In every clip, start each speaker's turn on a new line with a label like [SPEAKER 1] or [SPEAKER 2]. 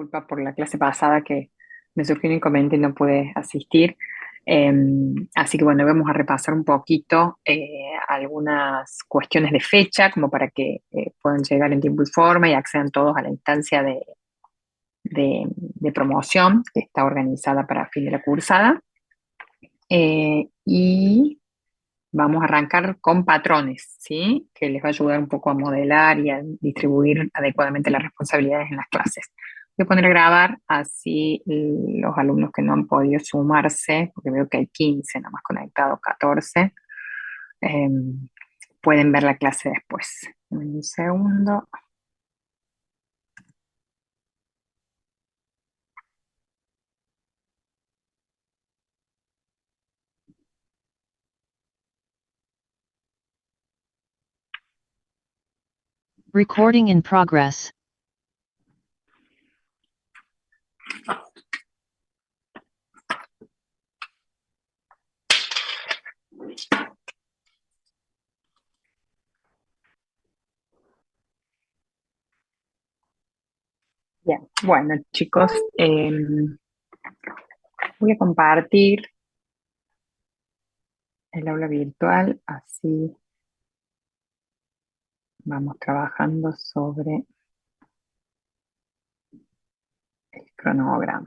[SPEAKER 1] disculpa por la clase pasada que me surgió un inconveniente y no pude asistir. Eh, Así que bueno, vamos a repasar un poquito algunas cuestiones de fecha, como para que puedan llegar en tiempo y forma y accedan todos a la instancia de promoción que está organizada para fin de la cursada. Y vamos a arrancar con patrones, ¿sí? Que les va a ayudar un poco a modelar y a distribuir adecuadamente las responsabilidades en las clases. Voy a poner a grabar, así los alumnos que no han podido sumarse, porque veo que hay 15 nada más conectados, 14, eh, pueden ver la clase después. Un segundo.
[SPEAKER 2] Recording in progress.
[SPEAKER 1] Bien, bueno chicos, voy a compartir el aula virtual, así vamos trabajando sobre el cronograma.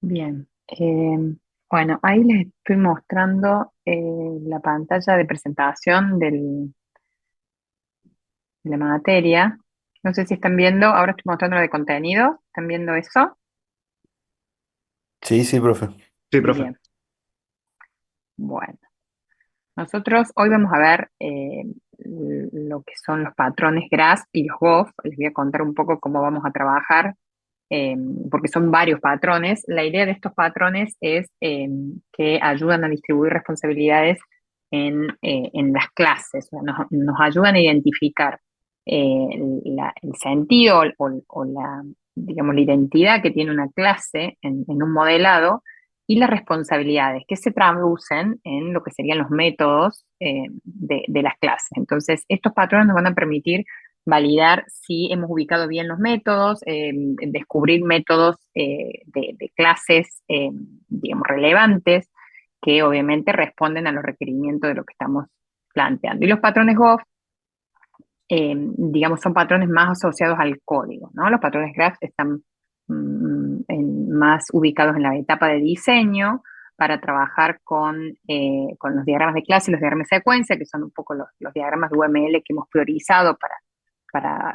[SPEAKER 1] Bien, bueno, ahí les estoy mostrando la pantalla de presentación de la materia. No sé si están viendo, ahora estoy mostrando lo de contenido. ¿Están viendo eso?
[SPEAKER 3] Sí, sí, profe.
[SPEAKER 4] Sí, profe.
[SPEAKER 1] Bien, bueno. Nosotros hoy vamos a ver lo que son los patrones GRASS y los GOF. Les voy a contar un poco cómo vamos a trabajar, eh, porque son varios patrones. La idea de estos patrones es que ayudan a distribuir responsabilidades en las clases. O sea, nos ayudan a identificar eh, el sentido o la, digamos, la identidad que tiene una clase en un modelado y las responsabilidades que se traducen en lo que serían los métodos de las clases. Entonces, estos patrones nos van a permitir validar si hemos ubicado bien los métodos, descubrir métodos de clases, digamos, relevantes, que obviamente responden a los requerimientos de lo que estamos planteando. Y los patrones GOF, digamos, son patrones más asociados al código, ¿no? Los patrones GRAPH están más ubicados en la etapa de diseño para trabajar con los diagramas de clase y los diagramas de secuencia, que son un poco los diagramas de UML que hemos priorizado para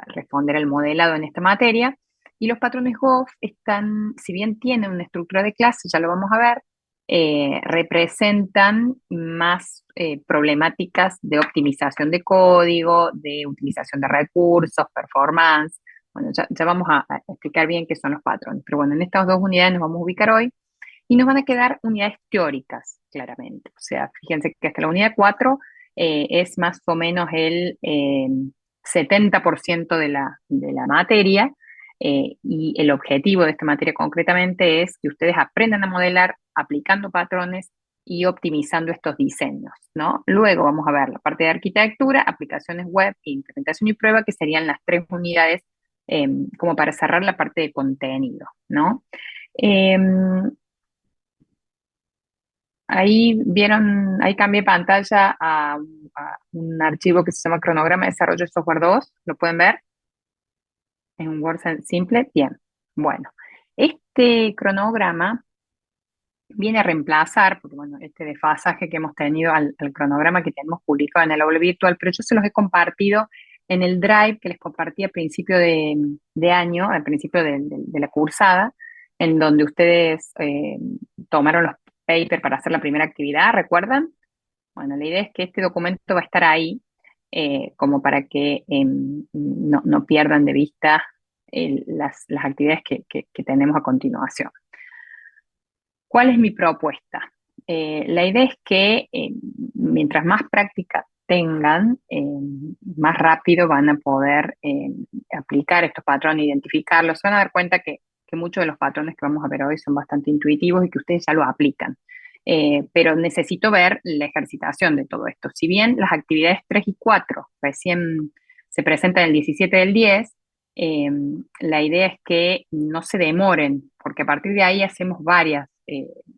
[SPEAKER 1] responder al modelado en esta materia. Y los patrones GOF están, si bien tienen una estructura de clase, ya lo vamos a ver, representan más problemáticas de optimización de código, de utilización de recursos, performance. Bueno, ya vamos a explicar bien qué son los patrones. Pero bueno, en estas dos unidades nos vamos a ubicar hoy y nos van a quedar unidades teóricas, claramente. O sea, fíjense que hasta la unidad 4 es más o menos el 70% de la materia, y el objetivo de esta materia concretamente es que ustedes aprendan a modelar aplicando patrones y optimizando estos diseños, ¿no? Luego vamos a ver la parte de arquitectura, aplicaciones web, implementación y prueba, que serían las tres unidades como para cerrar la parte de contenido, ¿no? Ahí vieron, ahí cambié pantalla a un archivo que se llama Cronograma de Desarrollo de Software 2. ¿Lo pueden ver? En un Word simple. Bien. Bueno, este cronograma viene a reemplazar, porque bueno, este desfasaje que hemos tenido al cronograma que tenemos publicado en el aula virtual, pero yo se los he compartido en el Drive que les compartí a principio de año, al principio de la cursada, en donde ustedes tomaron los papers para hacer la primera actividad, ¿recuerdan? Bueno, la idea es que este documento va a estar ahí como para que no pierdan de vista las actividades que tenemos a continuación. ¿Cuál es mi propuesta? La idea es que mientras más práctica tengan, más rápido van a poder aplicar estos patrones, identificarlos. Se van a dar cuenta que muchos de los patrones que vamos a ver hoy son bastante intuitivos y que ustedes ya lo aplican. Pero necesito ver la ejercitación de todo esto. Si bien las actividades 3 y 4 recién se presentan el 17 del 10, eh, la idea es que no se demoren, porque a partir de ahí hacemos varias,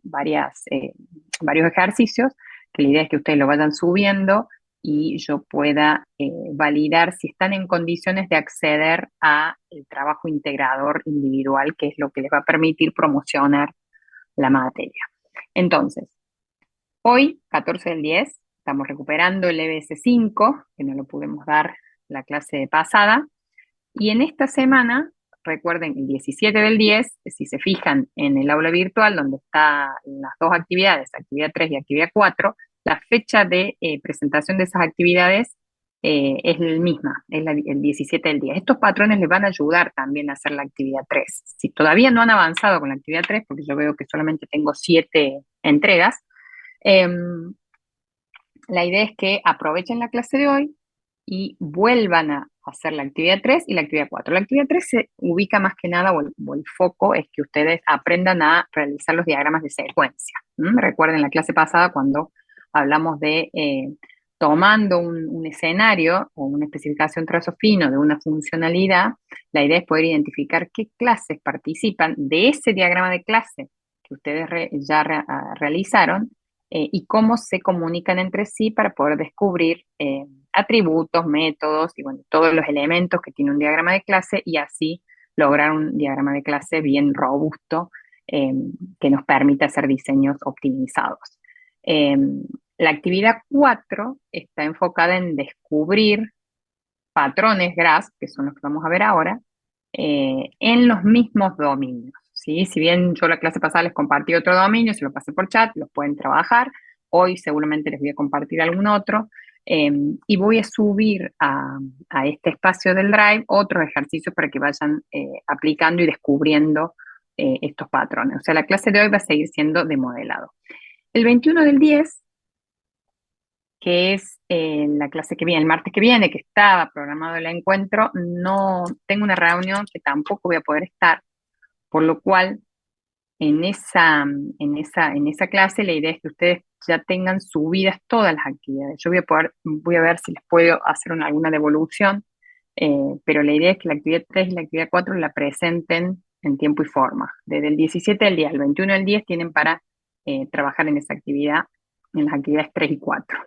[SPEAKER 1] varios ejercicios, que la idea es que ustedes lo vayan subiendo y yo pueda validar si están en condiciones de acceder a el trabajo integrador individual, que es lo que les va a permitir promocionar la materia. Entonces, hoy, 14 del 10, estamos recuperando el EBS5, que no lo pudimos dar la clase pasada, y en esta semana, recuerden, el 17 del 10, si se fijan en el aula virtual donde están las dos actividades, actividad 3 y actividad 4, la fecha de presentación de esas actividades es la misma, es el 17 del 10. Estos patrones les van a ayudar también a hacer la actividad 3. Si todavía no han avanzado con la actividad 3, porque yo veo que solamente tengo 7 entregas, eh, la idea es que aprovechen la clase de hoy y vuelvan a hacer la actividad 3 y la actividad 4. La actividad 3 se ubica más que nada, o el foco es que ustedes aprendan a realizar los diagramas de secuencia. Recuerden la clase pasada cuando hablamos de tomando un escenario o una especificación trazo fino de una funcionalidad, la idea es poder identificar qué clases participan de ese diagrama de clase que ustedes realizaron y cómo se comunican entre sí para poder descubrir atributos, métodos y bueno, todos los elementos que tiene un diagrama de clase y así lograr un diagrama de clase bien robusto eh, que nos permita hacer diseños optimizados. Eh, la actividad 4 está enfocada en descubrir patrones GRASP, que son los que vamos a ver ahora, en los mismos dominios. ¿Sí? Si bien yo la clase pasada les compartí otro dominio, se lo pasé por chat, los pueden trabajar. Hoy seguramente les voy a compartir algún otro. Y voy a subir a este espacio del Drive otros ejercicios para que vayan aplicando y descubriendo estos patrones. O sea, la clase de hoy va a seguir siendo de modelado. El 21 del 10, que es la clase que viene, el martes que viene, que estaba programado el encuentro, no tengo una reunión que tampoco voy a poder estar, por lo cual en esa clase la idea es que ustedes ya tengan subidas todas las actividades. Yo voy a ver si les puedo hacer alguna devolución, pero la idea es que la actividad 3 y la actividad 4 la presenten en tiempo y forma. Desde el 17 del día al 21 del 10 tienen para trabajar en esa actividad, en las actividades 3 y 4.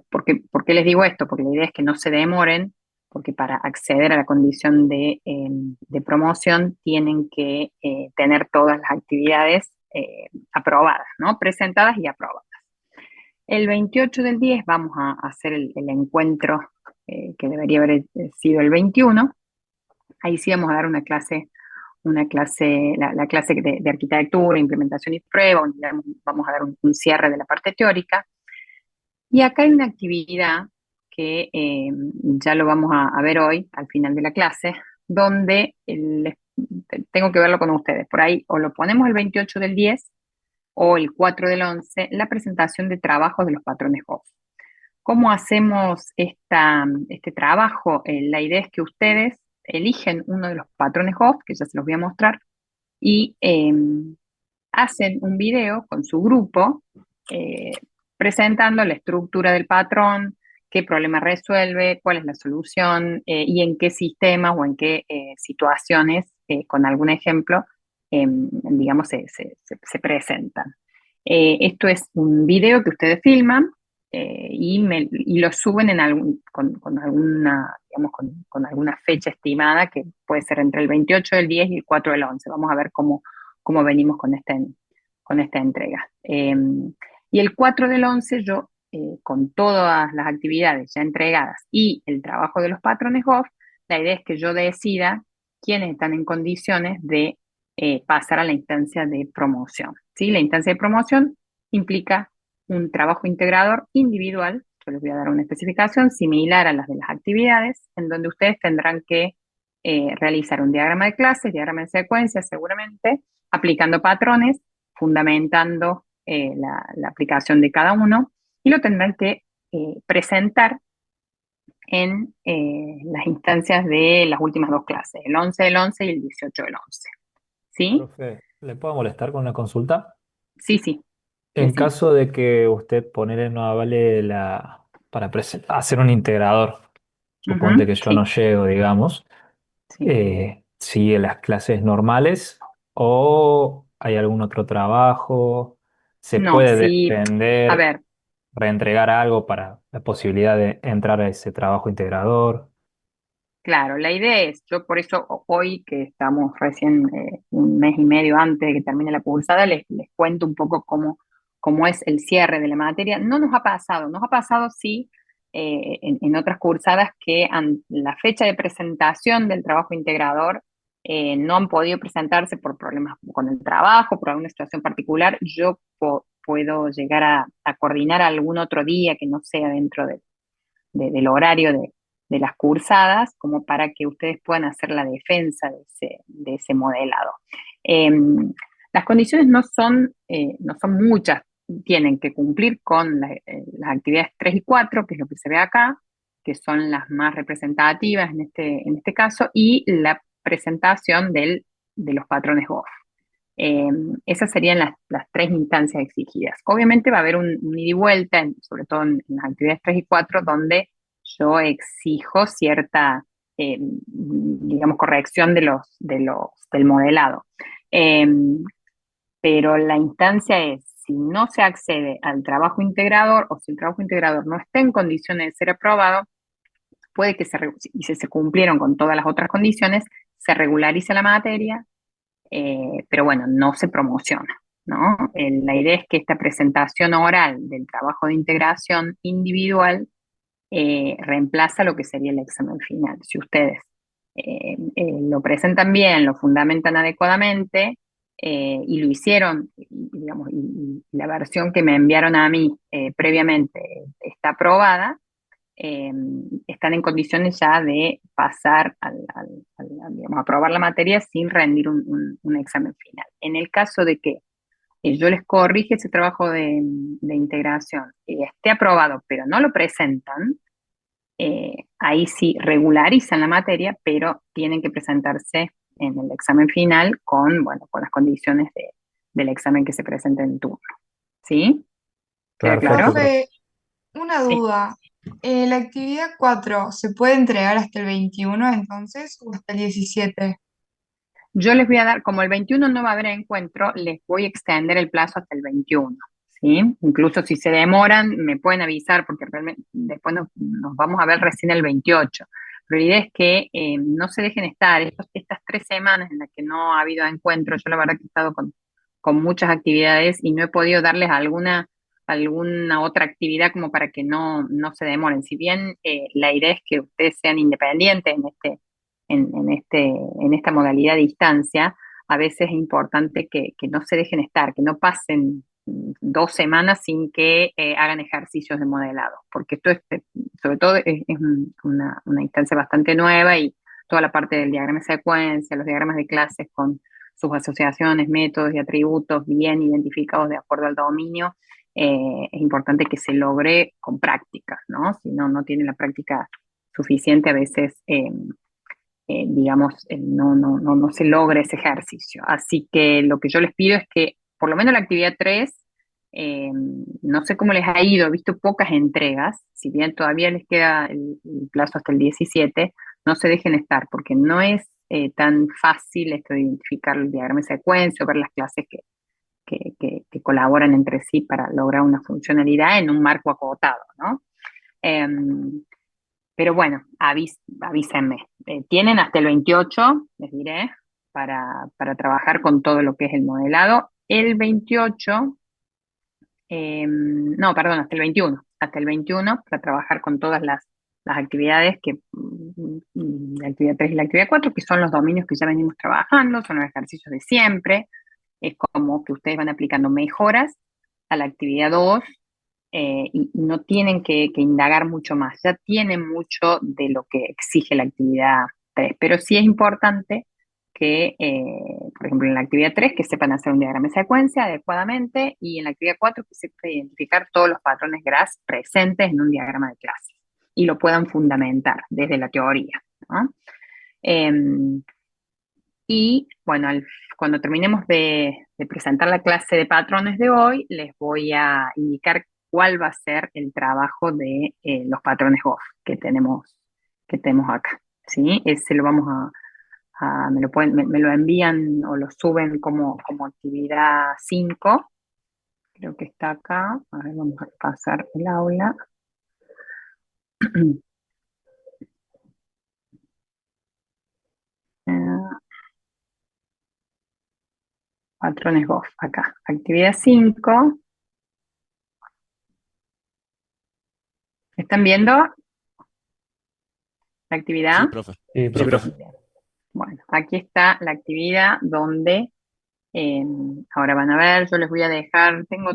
[SPEAKER 1] ¿Por qué les digo esto? Porque la idea es que no se demoren, porque para acceder a la condición de promoción tienen que tener todas las actividades aprobadas, ¿no? Presentadas y aprobadas. El 28 del 10 vamos a hacer el encuentro que debería haber sido el 21. Ahí sí vamos a dar la clase de arquitectura, implementación y prueba, donde vamos a dar un cierre de la parte teórica. Y acá hay una actividad que ya lo vamos a ver hoy, al final de la clase, donde tengo que verlo con ustedes. Por ahí o lo ponemos el 28 del 10 o el 4 del 11, la presentación de trabajos de los patrones Hoff. ¿Cómo hacemos este trabajo? La idea es que ustedes eligen uno de los patrones Hoff, que ya se los voy a mostrar, y hacen un video con su grupo eh, presentando la estructura del patrón, qué problema resuelve, cuál es la solución y en qué sistemas o en qué situaciones, con algún ejemplo, digamos, se presentan. Esto es un video que ustedes filman y lo suben con alguna, digamos, con alguna fecha estimada que puede ser entre el 28 del 10 y el 4 del 11. Vamos a ver cómo venimos con esta entrega. Y el 4 del 11 yo, con todas las actividades ya entregadas y el trabajo de los patrones Goff, la idea es que yo decida quiénes están en condiciones de pasar a la instancia de promoción. ¿Sí? La instancia de promoción implica un trabajo integrador individual. Yo les voy a dar una especificación similar a las de las actividades, en donde ustedes tendrán que realizar un diagrama de clases, diagrama de secuencia seguramente, aplicando patrones, fundamentando la aplicación de cada uno, y lo tendrán que presentar en las instancias de las últimas dos clases, el 11 del 11 y el 18 del 11. ¿Sí?
[SPEAKER 3] Profe, ¿le puedo molestar con una consulta?
[SPEAKER 1] Sí, sí,
[SPEAKER 3] En
[SPEAKER 1] decime.
[SPEAKER 3] caso de que usted poner no avale para hacer un integrador, suponte
[SPEAKER 1] Ujú,
[SPEAKER 3] que yo no
[SPEAKER 1] sí,
[SPEAKER 3] llego, digamos,
[SPEAKER 1] sí.
[SPEAKER 3] ¿sigue las clases normales o hay algún otro trabajo? ¿Se
[SPEAKER 1] No,
[SPEAKER 3] puede
[SPEAKER 1] sí. A
[SPEAKER 3] defender,
[SPEAKER 1] ver,
[SPEAKER 3] reentregar algo para la posibilidad de entrar a ese trabajo integrador?
[SPEAKER 1] claro, la idea es, yo por eso hoy que estamos recién un mes y medio antes de que termine la cursada, les cuento un poco cómo es el cierre de la materia. No nos ha pasado sí en otras cursadas que la fecha de presentación del trabajo integrador no han podido presentarse por problemas con el trabajo, por alguna situación particular. Yo puedo llegar a coordinar algún otro día que no sea dentro del horario de las cursadas, como para que ustedes puedan hacer la defensa de ese modelado. Eh, las condiciones no son muchas, tienen que cumplir con las actividades 3 y 4, que es lo que se ve acá, que son las más representativas en este caso, y la presentación de los patrones GOF. Eh, Esas serían las tres instancias exigidas. Obviamente va a haber un ida y vuelta, sobre todo en las actividades 3 y 4, donde yo exijo cierta, digamos, corrección del modelado. Eh, pero la instancia es, si no se accede al trabajo integrador o si el trabajo integrador no está en condiciones de ser aprobado, puede que y si se cumplieron con todas las otras condiciones, se regularice la materia, pero bueno, no se promociona, ¿no? La idea es que esta presentación oral del trabajo de integración individual reemplaza lo que sería el examen final. Si ustedes lo presentan bien, lo fundamentan adecuadamente y lo hicieron, digamos, y la versión que me enviaron a mí previamente está aprobada, eh, están en condiciones ya de pasar digamos, aprobar la materia sin rendir un examen final. En el caso de que yo les corrige ese trabajo de integración y esté aprobado, pero no lo presentan, ahí sí regularizan la materia, pero tienen que presentarse en el examen final con, bueno, con las condiciones del examen que se presenta en turno. ¿Sí? ¿Queda
[SPEAKER 3] Perfecto,
[SPEAKER 1] claro?
[SPEAKER 3] profe.
[SPEAKER 4] Profe, una
[SPEAKER 1] Sí.
[SPEAKER 4] duda. ¿La actividad 4 se puede entregar hasta el 21 entonces o hasta el 17?
[SPEAKER 1] Yo les voy a dar, como el 21 no va a haber encuentro, les voy a extender el plazo hasta el 21, ¿sí? Incluso si se demoran, me pueden avisar porque realmente después nos vamos a ver recién el 28. Pero la idea es que no se dejen estar estas 3 semanas en las que no ha habido encuentro. Yo la verdad que he estado con muchas actividades y no he podido darles alguna otra actividad como para que no se demoren. Si bien la idea es que ustedes sean independientes en esta modalidad de distancia, a veces es importante que no se dejen estar, que no pasen 2 semanas sin que hagan ejercicios de modelado, porque esto es, sobre todo es una instancia bastante nueva y toda la parte del diagrama de secuencia, los diagramas de clases con sus asociaciones, métodos y atributos bien identificados de acuerdo al dominio, es importante que se logre con prácticas, ¿no? Si no tiene la práctica suficiente, a veces digamos, no se logra ese ejercicio. Así que lo que yo les pido es que, por lo menos la actividad 3 no sé cómo les ha ido, he visto pocas entregas, si bien todavía les queda el plazo hasta el 17, no se dejen estar, porque no es tan fácil esto de identificar el diagrama de secuencia o ver las clases que colaboran entre sí para lograr una funcionalidad en un marco acotado, ¿no? Pero bueno, avísenme. Tienen hasta el 28, les diré, para trabajar con todo lo que es el modelado. El 28, no, perdón, hasta el 21 para trabajar con todas las actividades la actividad 3 y la actividad 4, que son los dominios que ya venimos trabajando, son los ejercicios de siempre. Es como que ustedes van aplicando mejoras a la actividad 2 y no tienen que indagar mucho más, ya tienen mucho de lo que exige la actividad 3, pero sí es importante que, por ejemplo, en la actividad 3 que sepan hacer un diagrama de secuencia adecuadamente y en la actividad 4 que sepan identificar todos los patrones GRASS presentes en un diagrama de clase y lo puedan fundamentar desde la teoría, ¿no? Em, y bueno, cuando terminemos de presentar la clase de patrones de hoy, les voy a indicar cuál va a ser el trabajo de los patrones GOF que tenemos acá. ¿Sí? Ese lo vamos me lo envían o lo suben como actividad 5. Creo que está acá. A ver, vamos a pasar el aula. Eh, Patrones GOF, acá. Actividad 5. ¿Están viendo la
[SPEAKER 5] Sí,
[SPEAKER 1] actividad?
[SPEAKER 5] profe.
[SPEAKER 3] Sí,
[SPEAKER 5] Sí,
[SPEAKER 3] profe.
[SPEAKER 5] profe.
[SPEAKER 1] Bien. Bueno, aquí está la actividad donde ahora van a ver, yo les voy a dejar, tengo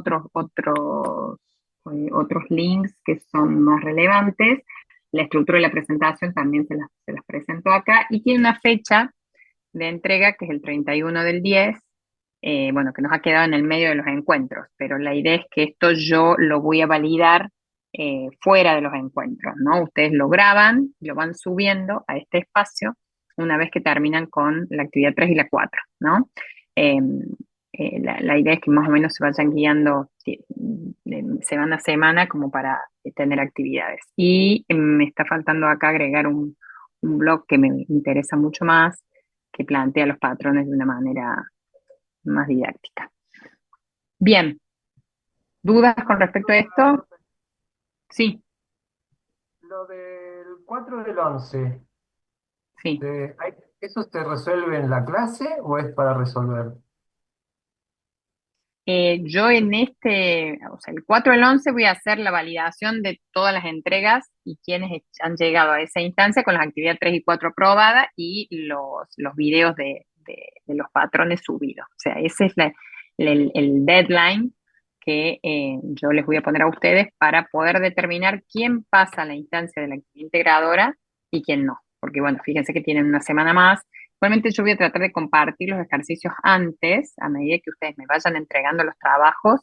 [SPEAKER 1] otros links que son más relevantes. La estructura de la presentación también se las presento acá y tiene una fecha de entrega que es el 31 del 10, bueno, que nos ha quedado en el medio de los encuentros, pero la idea es que esto yo lo voy a validar fuera de los encuentros, ¿no? Ustedes lo graban, lo van subiendo a este espacio una vez que terminan con la actividad 3 y la 4, ¿no? Eh, la idea es que más o menos se vayan guiando semana a semana como para tener actividades. Y me está faltando acá agregar un blog que me interesa mucho más, que plantea los patrones de una manera más didáctica. Bien, ¿dudas con respecto a esto? Sí,
[SPEAKER 6] Lo del 4 del 11,
[SPEAKER 1] sí.
[SPEAKER 6] ¿eso se resuelve en la clase o es para resolver?
[SPEAKER 1] Yo o sea, el 4 del 11 voy a hacer la validación de todas las entregas y quienes han llegado a esa instancia con las actividades 3 y 4 aprobadas y los videos de los patrones subidos. O sea, ese es el deadline que yo les voy a poner a ustedes para poder determinar quién pasa a la instancia de la actividad integradora y quién no. Porque bueno, fíjense que tienen una semana más. Igualmente yo voy a tratar de compartir los ejercicios antes, a medida que ustedes me vayan entregando los trabajos,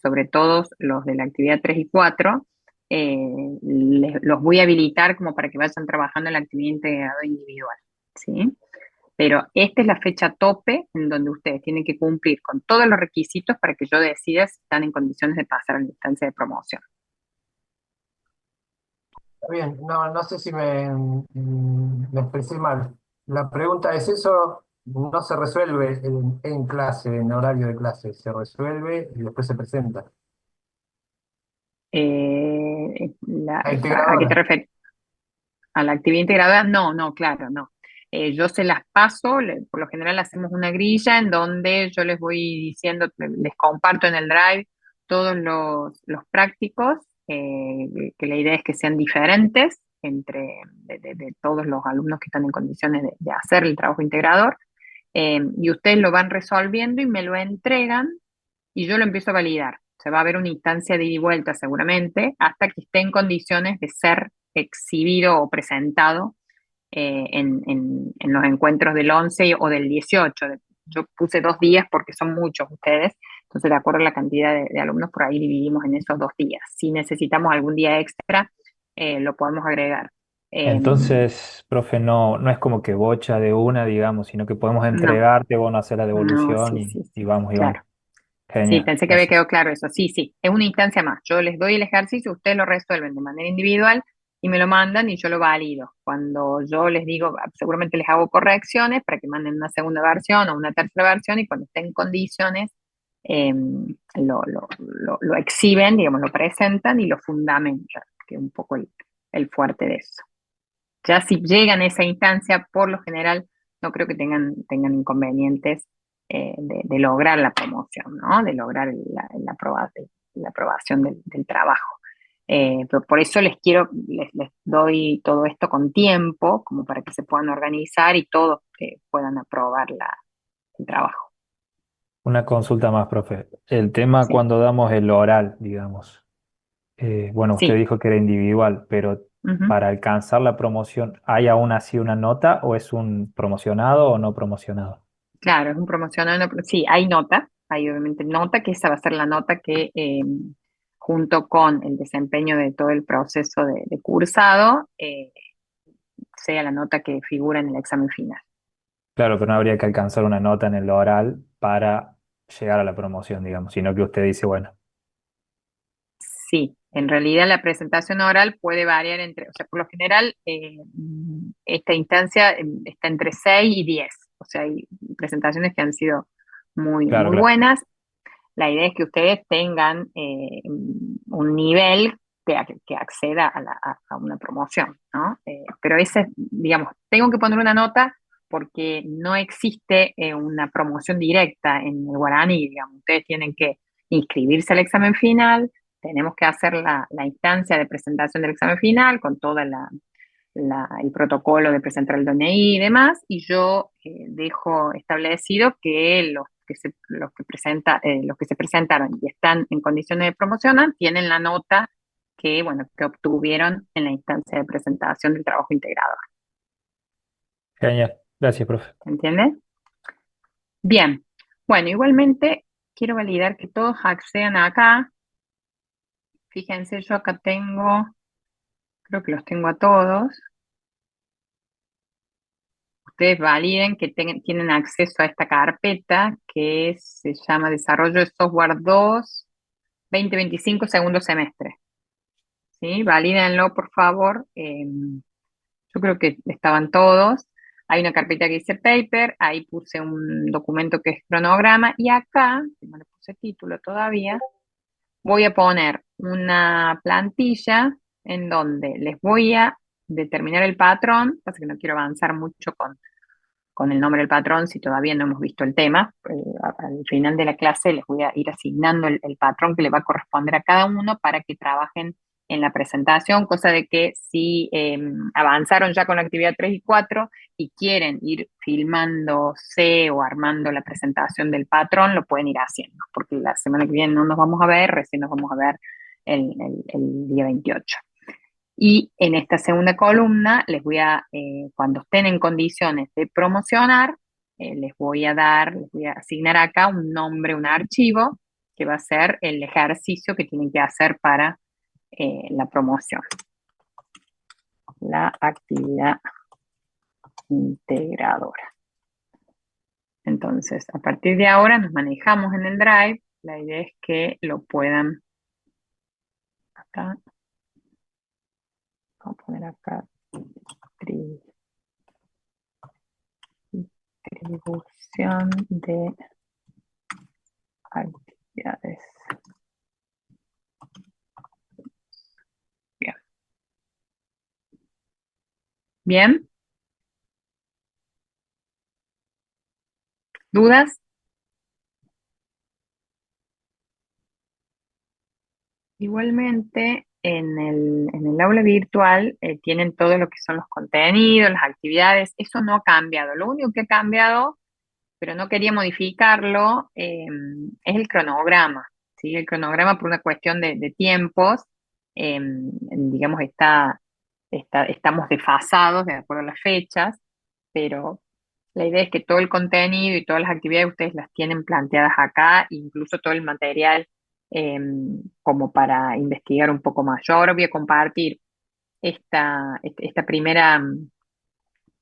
[SPEAKER 1] sobre todo los de la actividad 3 y 4, los voy a habilitar como para que vayan trabajando en la actividad integrada individual, ¿sí? Pero esta es la fecha tope en donde ustedes tienen que cumplir con todos los requisitos para que yo decida si están en condiciones de pasar a la instancia de promoción.
[SPEAKER 6] Está bien, no sé si me expresé mal. La pregunta es, ¿eso no se resuelve en clase, en horario de clase? Se resuelve y después se presenta. La
[SPEAKER 1] ¿A qué te
[SPEAKER 6] integradora.
[SPEAKER 1] refieres? ¿A la actividad integrada? No, no, claro, no. Yo se las paso, por lo general hacemos una grilla en donde yo les voy diciendo, les comparto en el Drive todos los prácticos, que la idea es que sean diferentes de todos los alumnos que están en condiciones de hacer el trabajo integrador, y ustedes lo van resolviendo y me lo entregan y yo lo empiezo a validar. Se va a ver una instancia de ida y vuelta seguramente hasta que esté en condiciones de ser exhibido o presentado en los encuentros del 11 o del 18. Yo puse 2 días porque son muchos ustedes, entonces de acuerdo a la cantidad de alumnos por ahí dividimos en esos 2 días. Si necesitamos algún día extra, lo podemos agregar.
[SPEAKER 3] Entonces, profe, no es como que bocha de una, digamos, sino que podemos
[SPEAKER 1] No,
[SPEAKER 3] entregarte, bueno, hacer la
[SPEAKER 1] no,
[SPEAKER 3] devolución
[SPEAKER 1] sí, sí,
[SPEAKER 3] y
[SPEAKER 1] sí,
[SPEAKER 3] vamos, y vamos.
[SPEAKER 1] claro. Sí,
[SPEAKER 3] Genial,
[SPEAKER 1] pensé que había
[SPEAKER 3] gracias.
[SPEAKER 1] quedado claro eso. Sí, sí, es una instancia más. Yo les doy el ejercicio, ustedes lo resuelven de manera individual y me lo mandan y yo lo valido. Cuando yo les digo, seguramente les hago correcciones para que manden una segunda versión o una tercera versión y cuando estén en condiciones eh, lo exhiben, digamos, lo presentan y lo fundamentan, que es un poco el fuerte de eso. Ya si llegan a esa instancia, por lo general, no creo que tengan inconvenientes de lograr la promoción, ¿no? De lograr la aprobación del trabajo. Pero por eso les doy todo esto con tiempo, como para que se puedan organizar y todos puedan aprobar el trabajo.
[SPEAKER 3] Una consulta más, profe. El tema
[SPEAKER 1] Sí.
[SPEAKER 3] cuando damos el oral, digamos. Bueno, usted
[SPEAKER 1] Sí.
[SPEAKER 3] dijo que era individual, pero
[SPEAKER 1] Ujú.
[SPEAKER 3] para alcanzar la promoción, ¿hay aún así una nota o es un promocionado o no promocionado?
[SPEAKER 1] Claro, es un promocional. Sí, hay nota, hay obviamente nota, que esa va a ser la nota que junto con el desempeño de todo el proceso de cursado, sea la nota que figura en el examen final.
[SPEAKER 3] Claro, pero no habría que alcanzar una nota en el oral para llegar a la promoción, digamos, sino que usted dice, bueno,
[SPEAKER 1] Sí, en realidad la presentación oral puede variar entre, o sea, por lo general, esta instancia está entre 6 y 10. O sea, hay presentaciones que han sido muy,
[SPEAKER 3] claro,
[SPEAKER 1] muy
[SPEAKER 3] claro.
[SPEAKER 1] buenas. La idea es que ustedes tengan un nivel que acceda a una promoción, ¿no? Pero ese, digamos, tengo que poner una nota porque no existe una promoción directa en el guaraní, digamos. Ustedes tienen que inscribirse al examen final, tenemos que hacer la instancia de presentación del examen final con toda el protocolo de presentar el DNI y demás, y yo dejo establecido que los que se presentaron y están en condiciones de promocionar tienen la nota que, bueno, que obtuvieron en la instancia de presentación del trabajo integrado.
[SPEAKER 3] Genial. Gracias, profe.
[SPEAKER 1] ¿Entiendes? Bien. Bueno, igualmente quiero validar que todos accedan acá. Fíjense, yo acá tengo, creo que los tengo a todos. Ustedes validen que tienen acceso a esta carpeta se llama Desarrollo de Software 2 2025 segundo semestre. ¿Sí? Valídenlo, por favor. Yo creo que estaban todos. Hay una carpeta que dice Paper, ahí puse un documento que es cronograma y acá, que no le puse título todavía, voy a poner una plantilla en donde les voy a determinar el patrón, pasa que no quiero avanzar mucho con el nombre del patrón si todavía no hemos visto el tema. Al final de la clase les voy a ir asignando el patrón que le va a corresponder a cada uno para que trabajen en la presentación, cosa de que si avanzaron ya con la actividad 3 y 4 y quieren ir filmándose o armando la presentación del patrón, lo pueden ir haciendo, porque la semana que viene no nos vamos a ver, recién nos vamos a ver el día 28. Y en esta segunda columna cuando estén en condiciones de promocionar, les voy a asignar acá un nombre, un archivo, que va a ser el ejercicio que tienen que hacer para la promoción, la actividad integradora. Entonces, a partir de ahora nos manejamos en el Drive. La idea es que lo puedan acá, vamos a poner acá distribución de actividades. Bien. Bien. ¿Dudas? Igualmente, en el aula virtual tienen todo lo que son los contenidos, las actividades. Eso no ha cambiado. Lo único que ha cambiado, pero no quería modificarlo, es el cronograma. ¿Sí? El cronograma por una cuestión de tiempos, digamos, estamos desfasados de acuerdo a las fechas, pero la idea es que todo el contenido y todas las actividades ustedes las tienen planteadas acá, incluso todo el material eh, como para investigar un poco más. Yo ahora voy a compartir esta primera,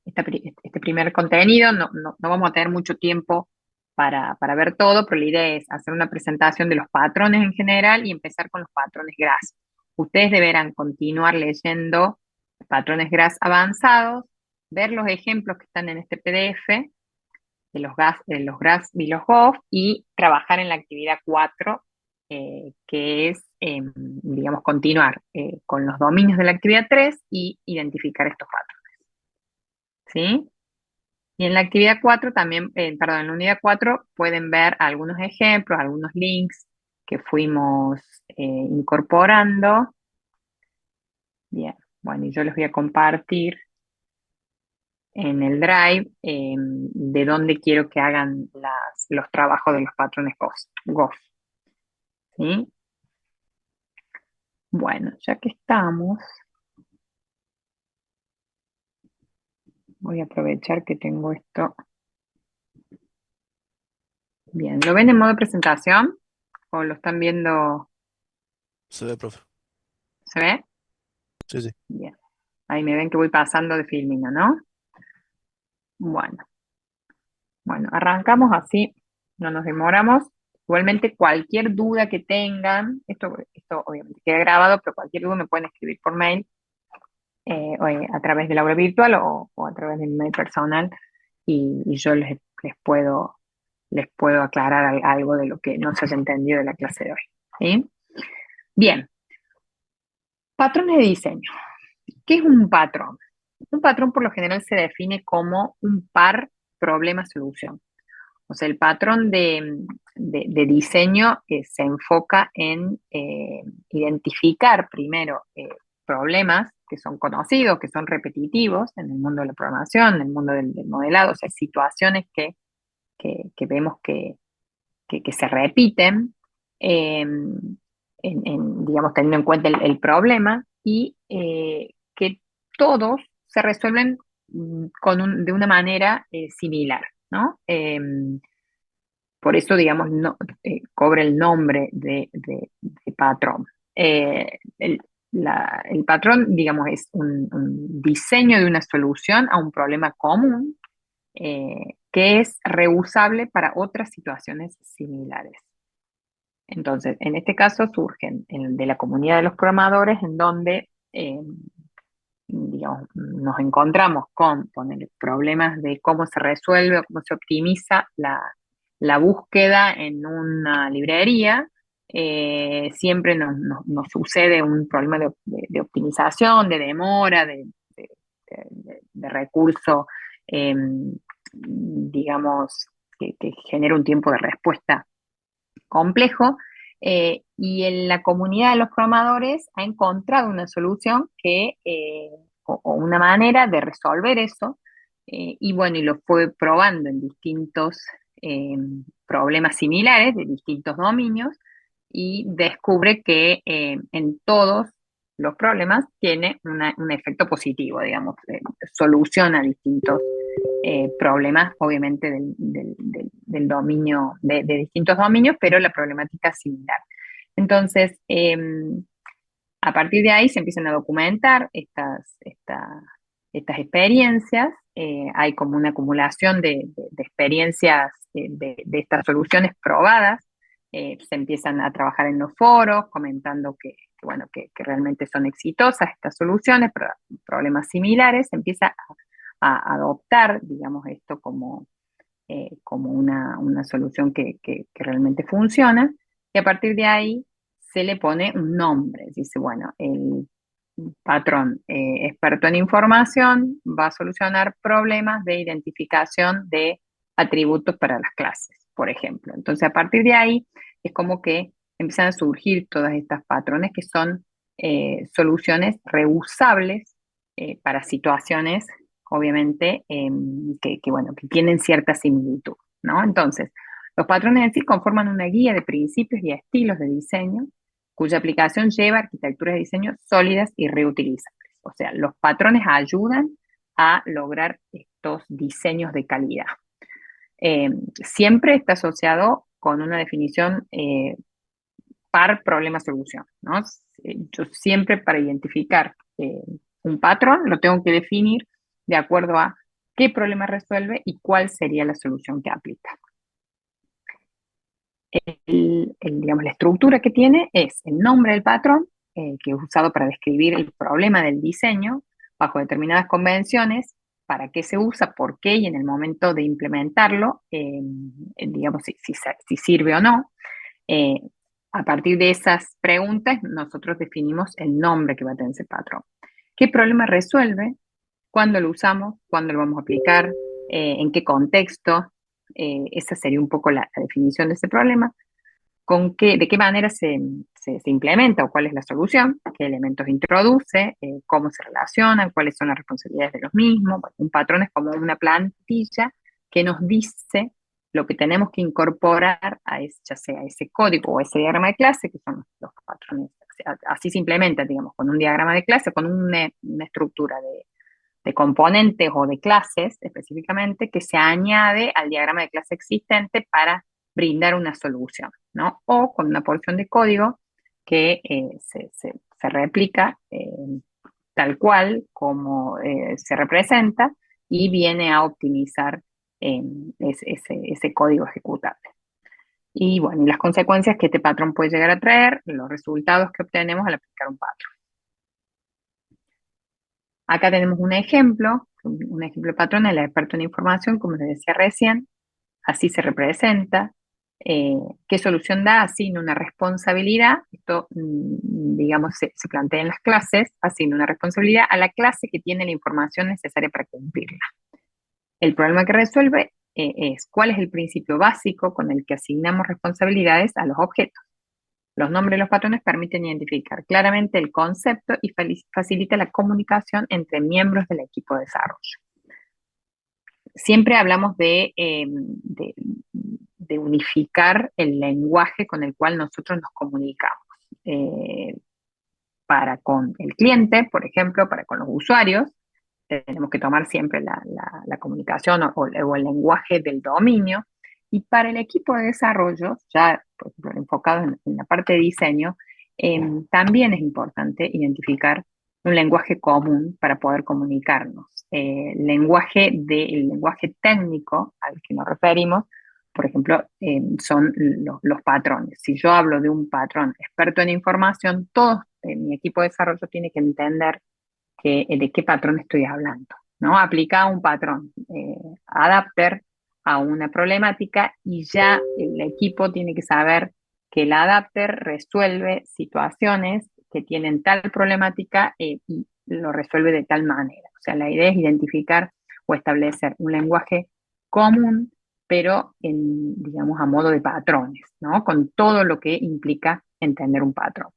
[SPEAKER 1] este primer contenido. No vamos a tener mucho tiempo para ver todo, pero la idea es hacer una presentación de los patrones en general y empezar con los patrones GRASS. Ustedes deberán continuar leyendo patrones GRASS avanzados, ver los ejemplos que están en este PDF de los GRASS y los GOF y trabajar en la actividad 4, que es, digamos, continuar con los dominios de la actividad 3 y identificar estos patrones. ¿Sí? Y en la actividad 4 también, perdón, en la unidad 4 pueden ver algunos ejemplos, algunos links que fuimos incorporando. Bien, bueno, y yo les voy a compartir en el Drive de dónde quiero que hagan los trabajos de los patrones GOF. ¿Sí? Bueno, ya que estamos, voy a aprovechar que tengo esto. Bien, ¿lo ven en modo presentación? ¿O lo están viendo?
[SPEAKER 5] Se ve, profe.
[SPEAKER 1] ¿Se ve?
[SPEAKER 5] Sí, sí.
[SPEAKER 1] Bien. Ahí me ven que voy pasando de Filmina, ¿no? Bueno, bueno, arrancamos así, no nos demoramos. Igualmente, cualquier duda que tengan, esto obviamente queda grabado, pero cualquier duda me pueden escribir por mail, a través del aula virtual o a través de mi mail personal, y yo les puedo aclarar algo de lo que no se haya entendido de la clase de hoy. ¿Sí? Bien, patrones de diseño. ¿Qué es un patrón? Un patrón por lo general se define como un par problema-solución. O sea, el patrón de diseño se enfoca en identificar primero problemas que son conocidos, que son repetitivos en el mundo de la programación, en el mundo del modelado, o sea, situaciones que vemos que se repiten, digamos, teniendo en cuenta el problema, y que todos se resuelven de una manera similar, ¿no? Por eso, digamos, no, cobra el nombre de patrón. El patrón, digamos, es un diseño de una solución a un problema común que es reusable para otras situaciones similares. Entonces, en este caso surgen de la comunidad de los programadores, en donde digamos, nos encontramos con poner problemas de cómo se resuelve o cómo se optimiza la búsqueda en una librería. Siempre nos sucede un problema de optimización, de demora, de recurso, digamos, que genera un tiempo de respuesta complejo, y en la comunidad de los programadores ha encontrado una solución o una manera de resolver eso, y bueno, y lo fue probando en distintos eh, problemas similares de distintos dominios, y descubre que en todos los problemas tiene un efecto positivo, digamos, soluciona distintos problemas, obviamente del dominio, de distintos dominios, pero la problemática es similar. Entonces, a partir de ahí se empiezan a documentar estas experiencias. Hay como una acumulación de experiencias de estas soluciones probadas. Se empiezan a trabajar en los foros comentando bueno, que realmente son exitosas estas soluciones, problemas similares. Se empieza a adoptar, digamos, esto como una solución que realmente funciona, y a partir de ahí se le pone un nombre. Dice, bueno, el patrón experto en información va a solucionar problemas de identificación de atributos para las clases, por ejemplo. Entonces, a partir de ahí es como que empiezan a surgir todas estas patrones que son soluciones reusables para situaciones, obviamente, bueno, que tienen cierta similitud, ¿no? Entonces, los patrones en sí conforman una guía de principios y estilos de diseño cuya aplicación lleva arquitecturas de diseño sólidas y reutilizables. O sea, los patrones ayudan a lograr estos diseños de calidad. Siempre está asociado con una definición par problema-solución, ¿no? Yo siempre, para identificar un patrón, lo tengo que definir de acuerdo a qué problema resuelve y cuál sería la solución que aplica. Digamos, la estructura que tiene es el nombre del patrón, que es usado para describir el problema del diseño bajo determinadas convenciones, para qué se usa, por qué, y en el momento de implementarlo, digamos, si sirve o no. Eh, a partir de esas preguntas, nosotros definimos el nombre que va a tener ese patrón. ¿Qué problema resuelve? ¿Cuándo lo usamos? ¿Cuándo lo vamos a aplicar? ¿En qué contexto? Esa sería un poco la definición de ese problema. ¿De qué manera se implementa o cuál es la solución? ¿Qué elementos introduce? ¿Cómo se relacionan? ¿Cuáles son las responsabilidades de los mismos? Bueno, un patrón es como una plantilla que nos dice lo que tenemos que incorporar ya sea a ese código o ese diagrama de clase, que son los patrones así se implementa, digamos, con un diagrama de clase, con una estructura de componentes o de clases específicamente que se añade al diagrama de clase existente para brindar una solución, ¿no? O con una porción de código que se replica tal cual como se representa y viene a optimizar ese código ejecutable. Y bueno, y las consecuencias que este patrón puede llegar a traer, los resultados que obtenemos al aplicar un patrón. Acá tenemos un ejemplo de patrón, el experto en información, como les decía recién, así se representa. ¿Qué solución da? Asigna una responsabilidad, esto, digamos, se plantea en las clases, asigna una responsabilidad a la clase que tiene la información necesaria para cumplirla. El problema que resuelve es cuál es el principio básico con el que asignamos responsabilidades a los objetos. Los nombres de los patrones permiten identificar claramente el concepto y facilita la comunicación entre miembros del equipo de desarrollo. Siempre hablamos de unificar el lenguaje con el cual nosotros nos comunicamos. Para con el cliente, por ejemplo, para con los usuarios, tenemos que tomar siempre la comunicación o el lenguaje del dominio. Y para el equipo de desarrollo, ya por ejemplo, enfocado en la parte de diseño, también es importante identificar un lenguaje común para poder comunicarnos. El lenguaje técnico al que nos referimos, por ejemplo, son los patrones. Si yo hablo de un patrón experto en información, todo mi equipo de desarrollo tiene que entender de qué patrón estoy hablando, ¿no? Aplica un patrón adapter a una problemática y ya el equipo tiene que saber que el adapter resuelve situaciones que tienen tal problemática y lo resuelve de tal manera. O sea, la idea es identificar o establecer un lenguaje común, pero digamos, a modo de patrones, ¿no? Con todo lo que implica entender un patrón.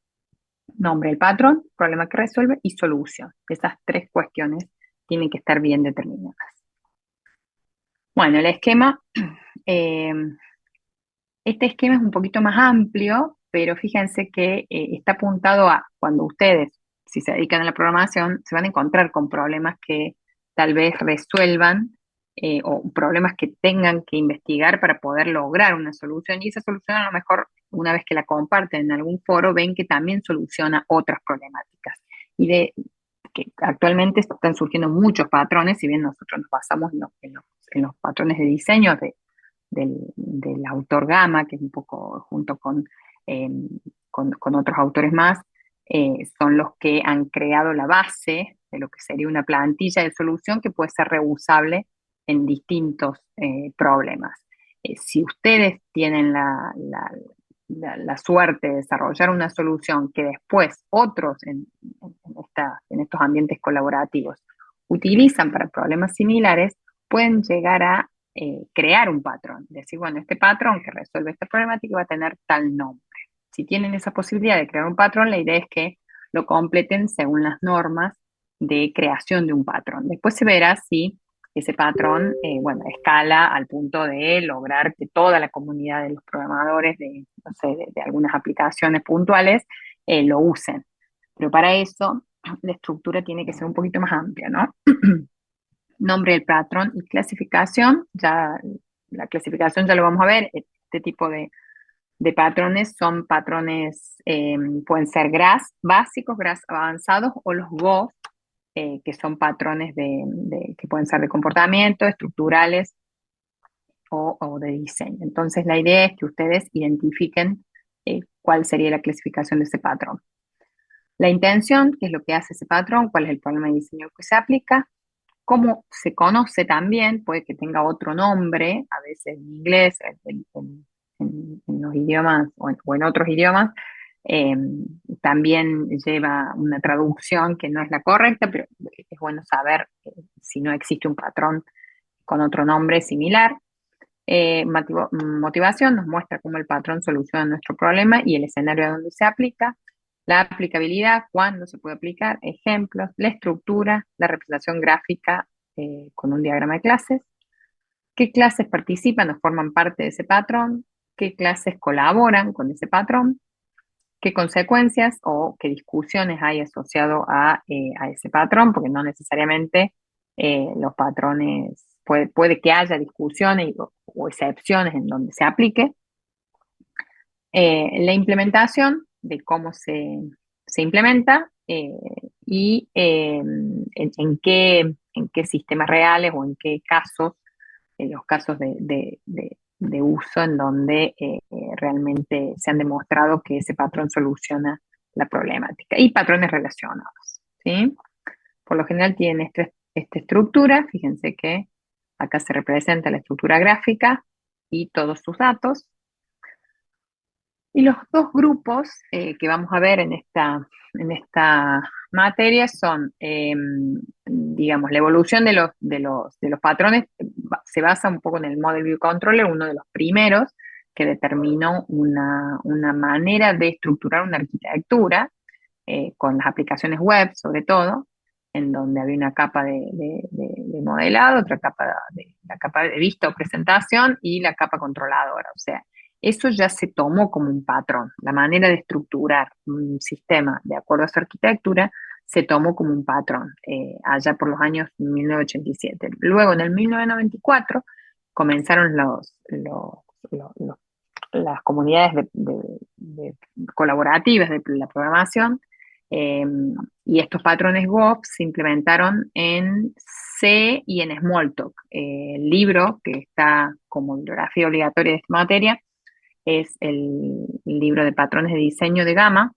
[SPEAKER 1] Nombre del patrón, problema que resuelve y solución. Esas tres cuestiones tienen que estar bien determinadas. Bueno, el esquema, este esquema es un poquito más amplio, pero fíjense que está apuntado a cuando ustedes, si se dedican a la programación, se van a encontrar con problemas que tal vez resuelvan o problemas que tengan que investigar para poder lograr una solución. Y esa solución a lo mejor, una vez que la comparten en algún foro, ven que también soluciona otras problemáticas. Y que actualmente están surgiendo muchos patrones, si bien nosotros nos basamos en los patrones de diseño del autor Gama, que es un poco junto con otros autores más, son los que han creado la base de lo que sería una plantilla de solución que puede ser reusable en distintos problemas. Si ustedes tienen la suerte de desarrollar una solución que después otros en estos ambientes colaborativos utilizan para problemas similares, pueden llegar a crear un patrón. Decir, bueno, este patrón que resuelve esta problemática va a tener tal nombre. Si tienen esa posibilidad de crear un patrón, la idea es que lo completen según las normas de creación de un patrón. Después se verá si ese patrón, bueno, escala al punto de lograr que toda la comunidad de los programadores no sé, de algunas aplicaciones puntuales lo usen. Pero para eso la estructura tiene que ser un poquito más amplia, ¿no? Nombre del patrón y clasificación, ya la clasificación ya lo vamos a ver, este tipo de patrones son patrones, pueden ser GRAS básicos, GRAS avanzados o los GOF, que son patrones que pueden ser de comportamiento, estructurales o de diseño. Entonces la idea es que ustedes identifiquen cuál sería la clasificación de ese patrón. La intención, qué es lo que hace ese patrón, cuál es el problema de diseño que se aplica, cómo se conoce también, puede que tenga otro nombre, a veces en inglés, en los idiomas o en otros idiomas, también lleva una traducción que no es la correcta, pero es bueno saber si no existe un patrón con otro nombre similar. Motivación nos muestra cómo el patrón soluciona nuestro problema y el escenario a donde se aplica. La aplicabilidad, cuándo se puede aplicar, ejemplos, la estructura, la representación gráfica con un diagrama de clases, qué clases participan o forman parte de ese patrón, qué clases colaboran con ese patrón, qué consecuencias o qué discusiones hay asociado a ese patrón, porque no necesariamente los patrones, puede que haya discusiones o excepciones en donde se aplique. La implementación de cómo se implementa y en qué sistemas reales o en qué casos, en los casos de uso en donde realmente se han demostrado que ese patrón soluciona la problemática y patrones relacionados, ¿sí? Por lo general tienen esta estructura, fíjense que acá se representa la estructura gráfica y todos sus datos. Y los dos grupos que vamos a ver en esta materia son, digamos, la evolución de los patrones se basa un poco en el Model View Controller, uno de los primeros que determinó una manera de estructurar una arquitectura con las aplicaciones web, sobre todo, en donde había una capa de modelado, otra capa la capa de vista o presentación y la capa controladora. O sea, eso ya se tomó como un patrón. La manera de estructurar un sistema de acuerdo a su arquitectura se tomó como un patrón allá por los años 1987. Luego, en el 1994, comenzaron las comunidades colaborativas de la programación eh, y estos patrones GOP se implementaron en C y en Smalltalk. El libro que está como bibliografía obligatoria de esta materia es el libro de patrones de diseño de Gama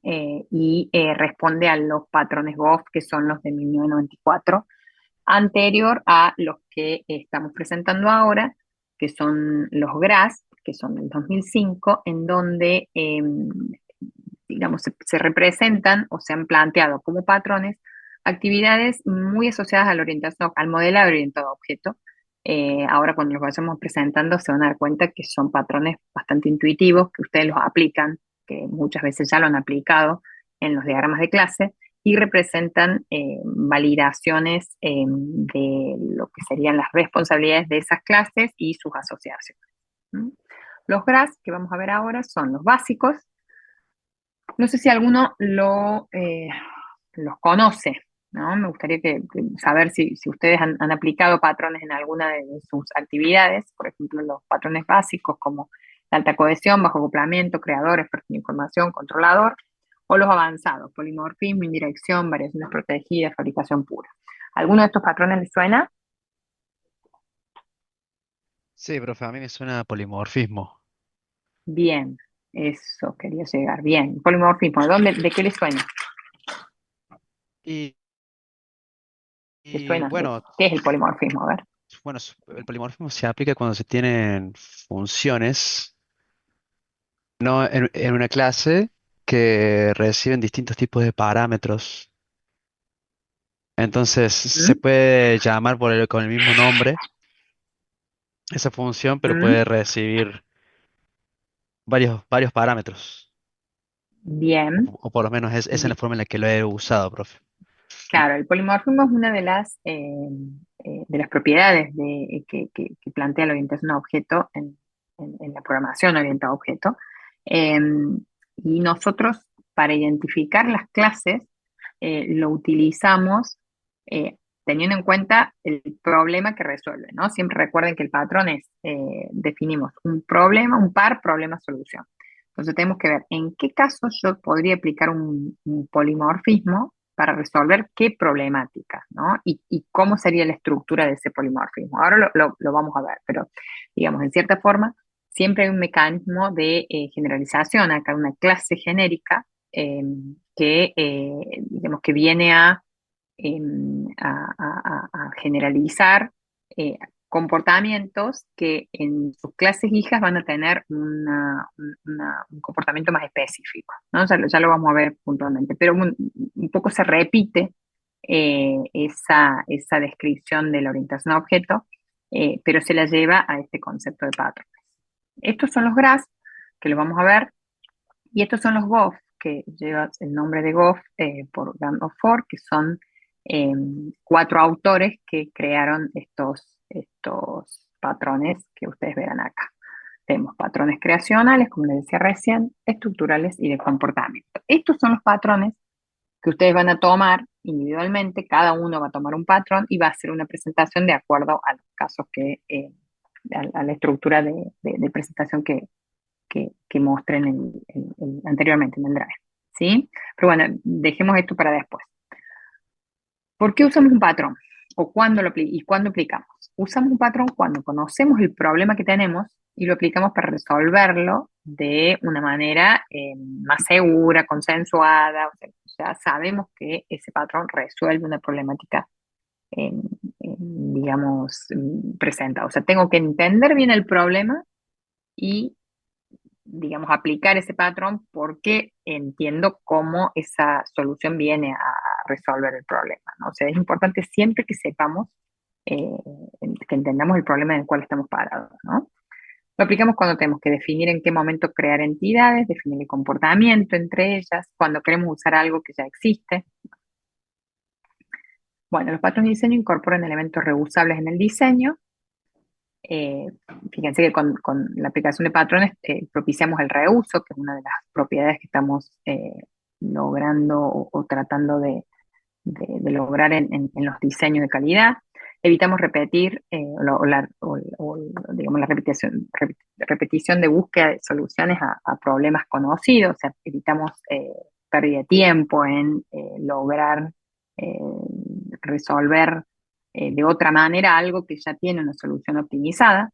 [SPEAKER 1] y responde a los patrones GOF que son los de 1994, anterior a los que estamos presentando ahora, que son los GRAS, que son del 2005, en donde, digamos, se representan o se han planteado como patrones actividades muy asociadas a la orientación, al modelado orientado a objeto. Ahora cuando los vayamos presentando se van a dar cuenta que son patrones bastante intuitivos, que ustedes los aplican, que muchas veces ya lo han aplicado en los diagramas de clase, y representan validaciones de lo que serían las responsabilidades de esas clases y sus asociaciones. ¿Mm? Los GRAS que vamos a ver ahora son los básicos. No sé si alguno los conoce, ¿no? Me gustaría saber si ustedes han aplicado patrones en alguna de sus actividades, por ejemplo, los patrones básicos como la alta cohesión, bajo acoplamiento, creador, experto en información, controlador, o los avanzados, polimorfismo, indirección, variaciones protegidas, fabricación pura. ¿Alguno de estos patrones les suena?
[SPEAKER 7] Sí, profe, a mí me suena a polimorfismo.
[SPEAKER 1] Bien, eso quería llegar. Bien, polimorfismo, ¿de qué les suena?
[SPEAKER 7] Y,
[SPEAKER 1] ¿Les
[SPEAKER 7] y
[SPEAKER 1] suena?
[SPEAKER 7] bueno,
[SPEAKER 1] ¿Qué es el polimorfismo? A ver.
[SPEAKER 7] bueno, el polimorfismo se aplica cuando se tienen funciones, no en una clase que reciben distintos tipos de parámetros. Entonces se
[SPEAKER 1] ¿Mm?
[SPEAKER 7] puede llamar con el mismo nombre esa función, pero
[SPEAKER 1] ¿Mm?
[SPEAKER 7] puede recibir varios parámetros.
[SPEAKER 1] Bien.
[SPEAKER 7] O por lo menos esa es la
[SPEAKER 1] Bi-
[SPEAKER 7] forma en la que lo he usado, profe.
[SPEAKER 1] Claro, el polimorfismo es una de las propiedades que plantea la orientación a objeto en la programación orientada a objeto. Eh, y nosotros, para identificar las clases, lo utilizamos teniendo en cuenta el problema que resuelve, ¿no? Siempre recuerden que el patrón es, definimos un problema, un par, problema, solución. Entonces tenemos que ver en qué casos yo podría aplicar un polimorfismo para resolver qué problemática, ¿no? Y cómo sería la estructura de ese polimorfismo. Ahora lo vamos a ver, pero digamos, en cierta forma, siempre hay un mecanismo de generalización, acá una clase genérica eh, digamos, que viene a generalizar eh, comportamientos que en sus clases hijas van a tener un comportamiento más específico, ¿no? Ya lo vamos a ver puntualmente, pero un poco se repite esa descripción de la orientación a objeto, pero se la lleva a este concepto de patrones. Estos son los GRAS, que los vamos a ver, y estos son los GOF, que lleva el nombre de GOF por Gang of Four, que son eh, 4 autores que crearon estos patrones que ustedes verán acá. Tenemos patrones patrones creacionales, como les decía recién, estructurales y de comportamiento. Estos son los patrones que ustedes van a tomar individualmente, cada uno va a tomar un patrón y va a hacer una presentación de acuerdo a los casos a la estructura de presentación que muestren anteriormente en el Drive, ¿sí? Pero bueno, dejemos esto para después. ¿Por qué usamos un patrón? ¿O cuándo aplicamos? Usamos un patrón cuando conocemos el problema que tenemos y lo aplicamos para resolverlo de una manera más segura, consensuada. O sea, sabemos que ese patrón resuelve una problemática, digamos, presentada. O sea, tengo que entender bien el problema y, digamos, aplicar ese patrón porque entiendo cómo esa solución viene a resolver el problema, ¿no? O sea, es importante siempre que sepamos, eh, que entendamos el problema en el cual estamos parados, ¿no? Lo aplicamos cuando tenemos que definir en qué momento crear entidades, definir el comportamiento entre ellas, cuando queremos usar algo que ya existe. Bueno, los patrones de diseño incorporan elementos reusables en el diseño. Eh, Fíjense que con la aplicación de patrones propiciamos el reuso, que es una de las propiedades que estamos logrando o tratando de lograr en los diseños de calidad. Evitamos repetir digamos, la repetición de búsqueda de soluciones a problemas conocidos, o sea, evitamos pérdida de tiempo en lograr eh, resolver de otra manera algo que ya tiene una solución optimizada.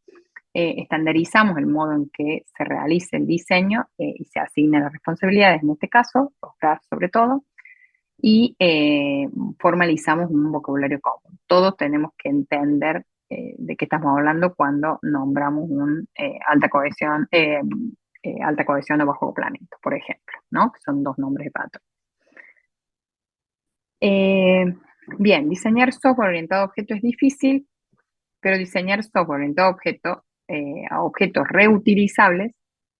[SPEAKER 1] Estandarizamos el modo en que se realice el diseño y se asignan las responsabilidades, en este caso, los CRAFT sobre todo, y formalizamos un vocabulario común. Todos tenemos que entender de qué estamos hablando cuando nombramos un alta cohesión o bajo acoplamiento, por ejemplo, ¿no? Que son dos nombres de patrón. Bien, diseñar software orientado a objetos es difícil, pero diseñar software orientado a objetos reutilizables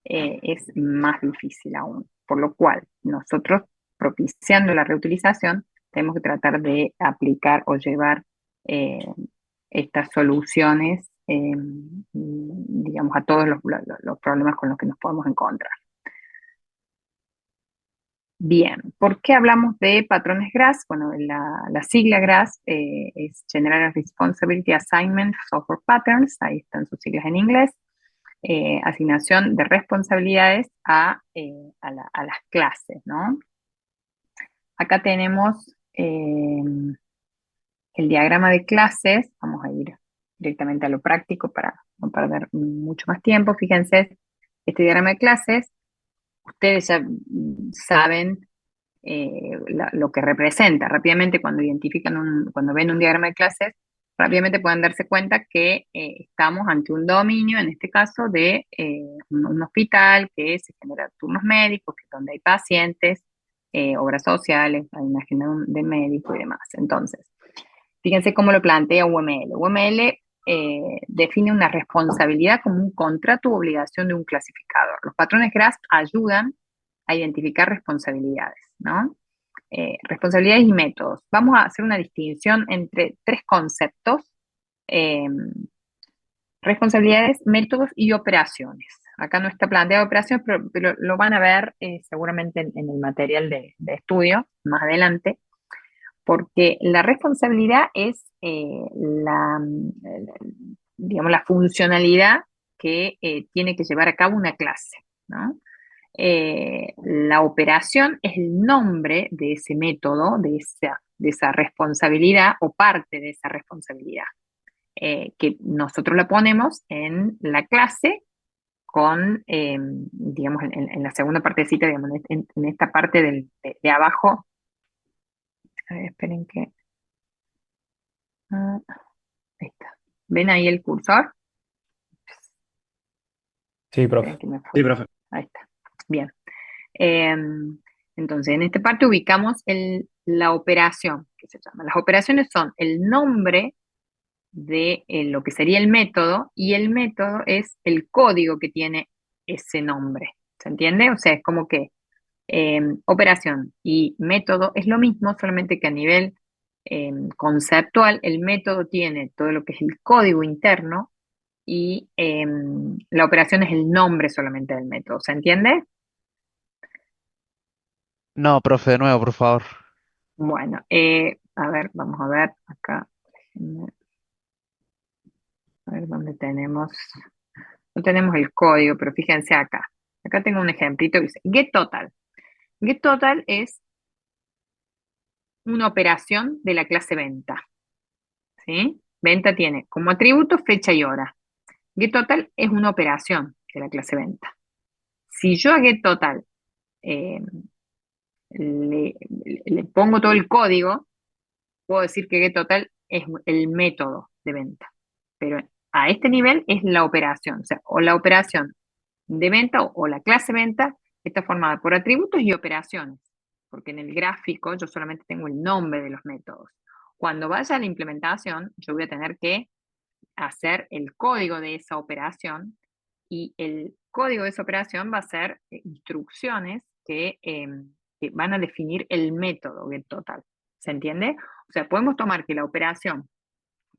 [SPEAKER 1] es más difícil aún. Por lo cual, nosotros, propiciando la reutilización, tenemos que tratar de aplicar o llevar eh, estas soluciones, digamos, a todos los problemas con los que nos podemos encontrar. Bien, ¿por qué hablamos de patrones GRASS? Bueno, la sigla GRASS es General Responsibility Assignment Software Patterns, ahí están sus siglas en inglés, asignación de responsabilidades a las clases, ¿no? Acá tenemos el diagrama de clases, vamos a ir directamente a lo práctico para no perder mucho más tiempo. Fíjense, este diagrama de clases, ustedes ya saben lo que representa. Rápidamente cuando cuando ven un diagrama de clases, rápidamente pueden darse cuenta que estamos ante un dominio, en este caso, de un hospital que se genera turnos médicos, que es donde hay pacientes, obras sociales, hay una agenda de médico y demás. Entonces, fíjense cómo lo plantea UML. UML define una responsabilidad como un contrato u obligación de un clasificador. Los patrones GRASP ayudan a identificar responsabilidades, ¿no? Responsabilidades y métodos. Vamos a hacer una distinción entre tres conceptos: eh, responsabilidades, métodos y operaciones. Acá no está planteado operaciones, pero lo van a ver seguramente en el material de estudio más adelante, porque la responsabilidad es digamos, la funcionalidad que tiene que llevar a cabo una clase, ¿no? La operación es el nombre de ese método, de esa responsabilidad o parte de esa responsabilidad, que nosotros la ponemos en la clase con, digamos, en la segunda partecita, digamos, en esta parte de abajo. A ver, esperen que... ahí está. ¿Ven ahí el cursor?
[SPEAKER 3] Sí, profe.
[SPEAKER 1] Esperen que me fue.
[SPEAKER 5] Sí, profe.
[SPEAKER 1] Ahí está. Bien. Entonces, en esta parte ubicamos la operación, que se llama. Las operaciones son el nombre de lo que sería el método, y el método es el código que tiene ese nombre. ¿Se entiende? O sea, es como que operación y método es lo mismo, solamente que a nivel conceptual, el método tiene todo lo que es el código interno y la operación es el nombre solamente del método. ¿Se entiende?
[SPEAKER 7] No, profe, de nuevo, por favor.
[SPEAKER 1] Bueno, a ver, vamos a ver acá. Déjenme ver dónde tenemos. No tenemos el código, pero fíjense acá. Acá tengo un ejemplito que dice getTotal. GetTotal es una operación de la clase venta. ¿Sí? Venta tiene como atributo fecha y hora. GetTotal es una operación de la clase venta. Si yo a getTotal eh, le pongo todo el código, puedo decir que getTotal es el método de venta. Pero a este nivel es la operación. O sea, o la operación de venta o la clase venta está formada por atributos y operaciones. Porque en el gráfico yo solamente tengo el nombre de los métodos. Cuando vaya a la implementación, yo voy a tener que hacer el código de esa operación y el código de esa operación va a ser instrucciones que van a definir el método getTotal. ¿Se entiende? O sea, podemos tomar que la operación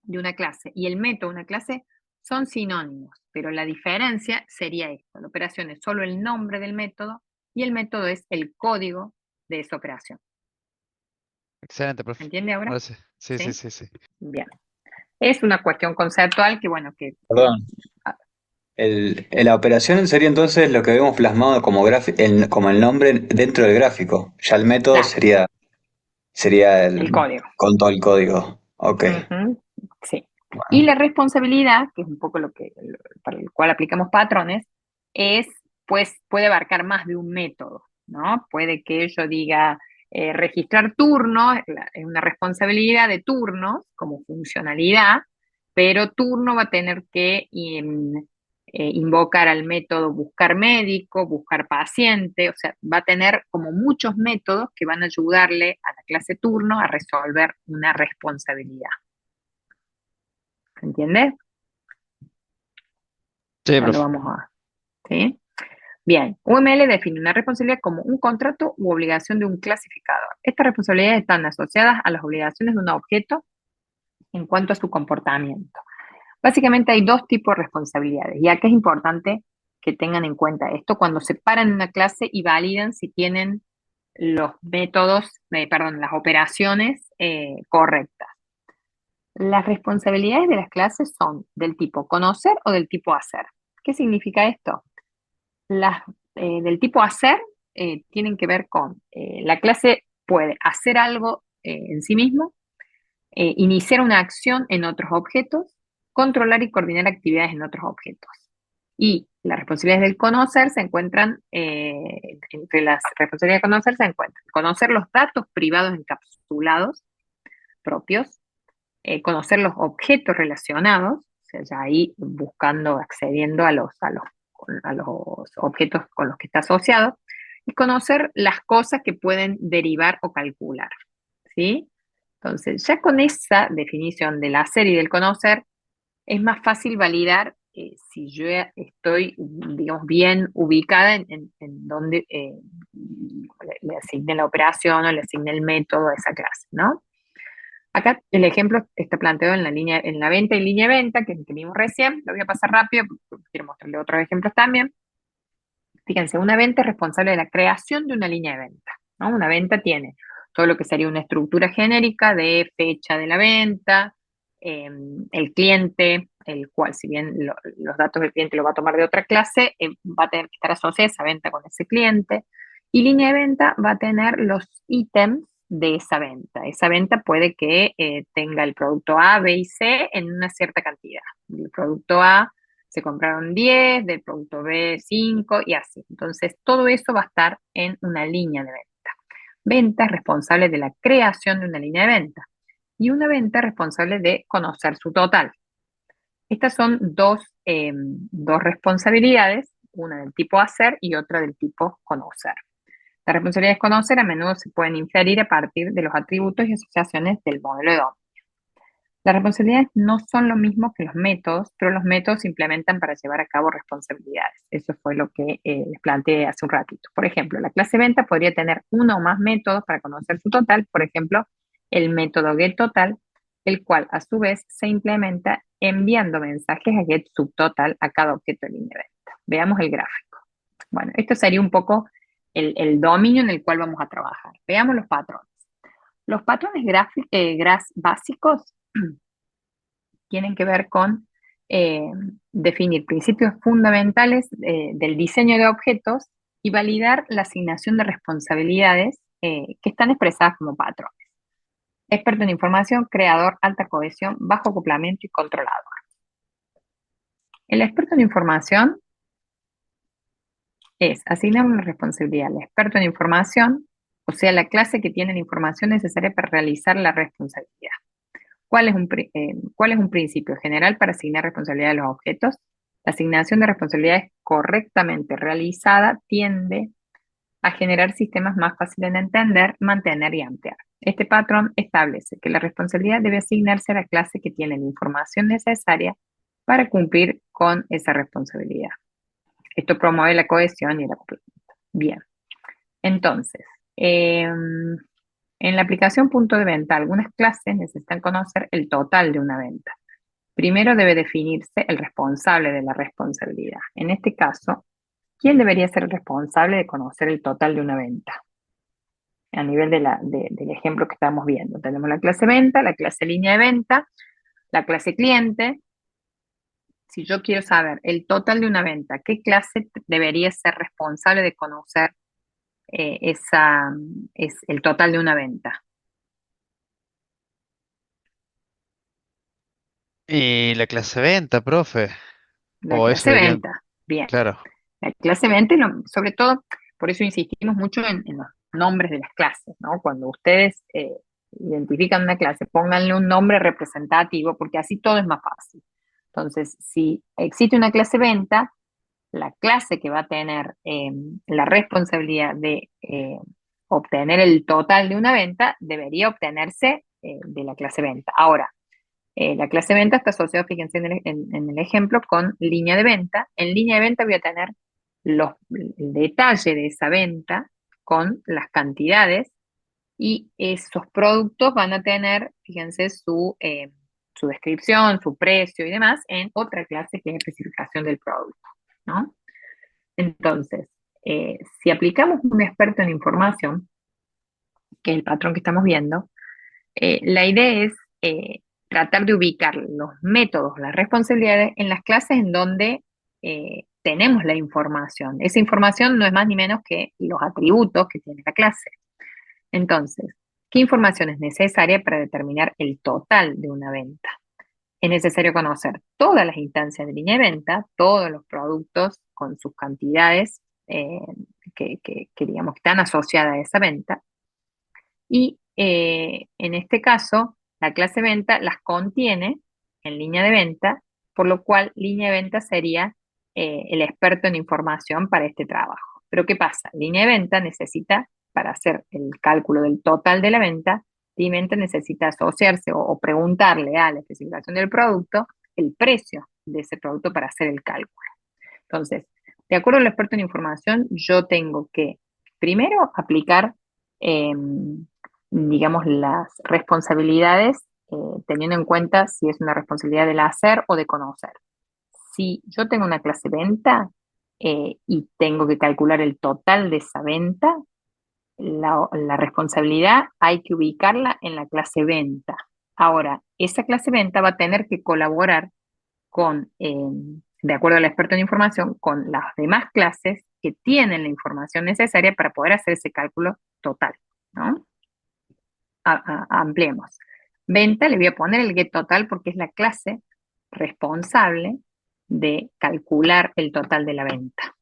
[SPEAKER 1] de una clase y el método de una clase son sinónimos, pero la diferencia sería esto. La operación es solo el nombre del método y el método es el código de esa operación.
[SPEAKER 7] Excelente,
[SPEAKER 1] ¿Se
[SPEAKER 7] profe.
[SPEAKER 1] entiende ahora?
[SPEAKER 7] Gracias. Sí, sí,
[SPEAKER 1] ¿Sí?
[SPEAKER 7] sí, sí.
[SPEAKER 1] Bien. Es una cuestión conceptual que, bueno, que
[SPEAKER 8] Perdón. La operación sería entonces lo que vemos plasmado como, como el nombre dentro del gráfico. Ya el método
[SPEAKER 1] claro,
[SPEAKER 8] sería
[SPEAKER 1] el código.
[SPEAKER 8] con todo el código. Ok.
[SPEAKER 1] Ujú, sí. Y la responsabilidad, que es un poco para el cual aplicamos patrones, es, pues, puede abarcar más de un método, ¿no? Puede que yo diga registrar turnos, es una responsabilidad de turnos como funcionalidad, pero turno va a tener que invocar al método buscar médico, buscar paciente, o sea, va a tener como muchos métodos que van a ayudarle a la clase turno a resolver una responsabilidad. ¿Se entiende?
[SPEAKER 7] Sí,
[SPEAKER 1] Ya lo
[SPEAKER 7] profe.
[SPEAKER 1] vamos a... ¿Sí? Bien, UML define una responsabilidad como un contrato u obligación de un clasificador. Estas responsabilidades están asociadas a las obligaciones de un objeto en cuanto a su comportamiento. Básicamente hay dos tipos de responsabilidades y acá es importante que tengan en cuenta esto cuando separan una clase y validan si tienen los métodos, perdón, las operaciones correctas. Las responsabilidades de las clases son del tipo conocer o del tipo hacer. ¿Qué significa esto? Las del tipo hacer tienen que ver con la clase puede hacer algo en sí mismo, iniciar una acción en otros objetos, controlar y coordinar actividades en otros objetos. Y las responsabilidades del conocer se encuentran, entre las responsabilidades de conocer se encuentran conocer los datos privados encapsulados propios, conocer los objetos relacionados, o sea, ya ahí buscando, accediendo a los objetos con los que está asociado, y conocer las cosas que pueden derivar o calcular, ¿sí? Entonces, ya con esa definición del hacer y del conocer, es más fácil validar si yo estoy, digamos, bien ubicada en donde le asigne la operación o le asigne el método a esa clase, ¿no? Acá el ejemplo está planteado en la venta y línea de venta, que vimos recién. Lo voy a pasar rápido porque quiero mostrarle otros ejemplos también. Fíjense, una venta es responsable de la creación de una línea de venta, ¿no? Una venta tiene todo lo que sería una estructura genérica de fecha de la venta, el cliente, el cual, si bien los datos del cliente lo va a tomar de otra clase, va a tener que estar asociada esa venta con ese cliente. Y línea de venta va a tener los ítems de esa venta. Esa venta puede que tenga el producto A, B y C en una cierta cantidad. El producto A se compraron 10, del producto B 5 y así. Entonces, todo eso va a estar en una línea de venta. Venta es responsable de la creación de una línea de venta y una venta es responsable de conocer su total. Estas son dos responsabilidades, una del tipo hacer y otra del tipo conocer. Las responsabilidades conocer a menudo se pueden inferir a partir de los atributos y asociaciones del modelo de dominio. Las responsabilidades no son lo mismo que los métodos, pero los métodos se implementan para llevar a cabo responsabilidades. Eso fue lo que les planteé hace un ratito. Por ejemplo, la clase venta podría tener uno o más métodos para conocer su total. Por ejemplo, el método getTotal el cual a su vez se implementa enviando mensajes a getSubtotal a cada objeto de línea de venta. Veamos el gráfico. Bueno, esto sería un poco el dominio en el cual vamos a trabajar. Veamos los patrones. Los patrones básicos tienen que ver con definir principios fundamentales del diseño de objetos y validar la asignación de responsabilidades que están expresadas como patrones. Experto en información, creador, alta cohesión, bajo acoplamiento y controlador. El experto en información es asignar una responsabilidad al experto en información, o sea, la clase que tiene la información necesaria para realizar la responsabilidad. ¿Cuál es un principio general para asignar responsabilidad a los objetos? La asignación de responsabilidades correctamente realizada tiende a generar sistemas más fáciles de entender, mantener y ampliar. Este patrón establece que la responsabilidad debe asignarse a la clase que tiene la información necesaria para cumplir con esa responsabilidad. Esto promueve la cohesión y el acoplamiento. Bien, entonces, en la aplicación punto de venta, algunas clases necesitan conocer el total de una venta. Primero debe definirse el responsable de la responsabilidad. En este caso, ¿quién debería ser el responsable de conocer el total de una venta? A nivel del ejemplo que estamos viendo. Tenemos la clase venta, la clase línea de venta, la clase cliente. Si yo quiero saber el total de una venta, ¿qué clase debería ser responsable de conocer el total de una venta?
[SPEAKER 7] Y la clase venta, profe.
[SPEAKER 1] La
[SPEAKER 7] O eso
[SPEAKER 1] clase
[SPEAKER 7] dirían,
[SPEAKER 1] venta. Bien.
[SPEAKER 7] claro.
[SPEAKER 1] La clase venta, sobre todo, por eso insistimos mucho en los nombres de las clases, ¿no? Cuando ustedes identifican una clase, pónganle un nombre representativo, porque así todo es más fácil. Entonces, si existe una clase venta, la clase que va a tener la responsabilidad de obtener el total de una venta debería obtenerse de la clase venta. Ahora, la clase venta está asociada, fíjense en el ejemplo, con línea de venta. En línea de venta voy a tener el detalle de esa venta con las cantidades y esos productos van a tener, fíjense, su descripción, su precio y demás en otra clase que es especificación del producto, ¿no? Entonces, si aplicamos un experto en información, que es el patrón que estamos viendo, la idea es tratar de ubicar los métodos, las responsabilidades en las clases en donde tenemos la información. Esa información no es más ni menos que los atributos que tiene la clase. Entonces, ¿qué información es necesaria para determinar el total de una venta? Es necesario conocer todas las instancias de línea de venta, todos los productos con sus cantidades digamos, que están asociadas a esa venta. Y en este caso, la clase venta las contiene en línea de venta, por lo cual línea de venta sería el experto en información para este trabajo. Pero ¿qué pasa? Línea de venta necesita, para hacer el cálculo del total de la venta, línea de venta necesita asociarse o preguntarle a la especificación del producto el precio de ese producto para hacer el cálculo. Entonces, de acuerdo al experto en información, yo tengo que primero aplicar digamos, las responsabilidades, teniendo en cuenta si es una responsabilidad del hacer o de conocer. Si yo tengo una clase venta y tengo que calcular el total de esa venta, la responsabilidad hay que ubicarla en la clase venta. Ahora, esa clase venta va a tener que colaborar con, de acuerdo al experto en información, con las demás clases que tienen la información necesaria para poder hacer ese cálculo total, ¿no? Ampliemos. Venta, le voy a poner el get total porque es la clase responsable de calcular el total de la venta.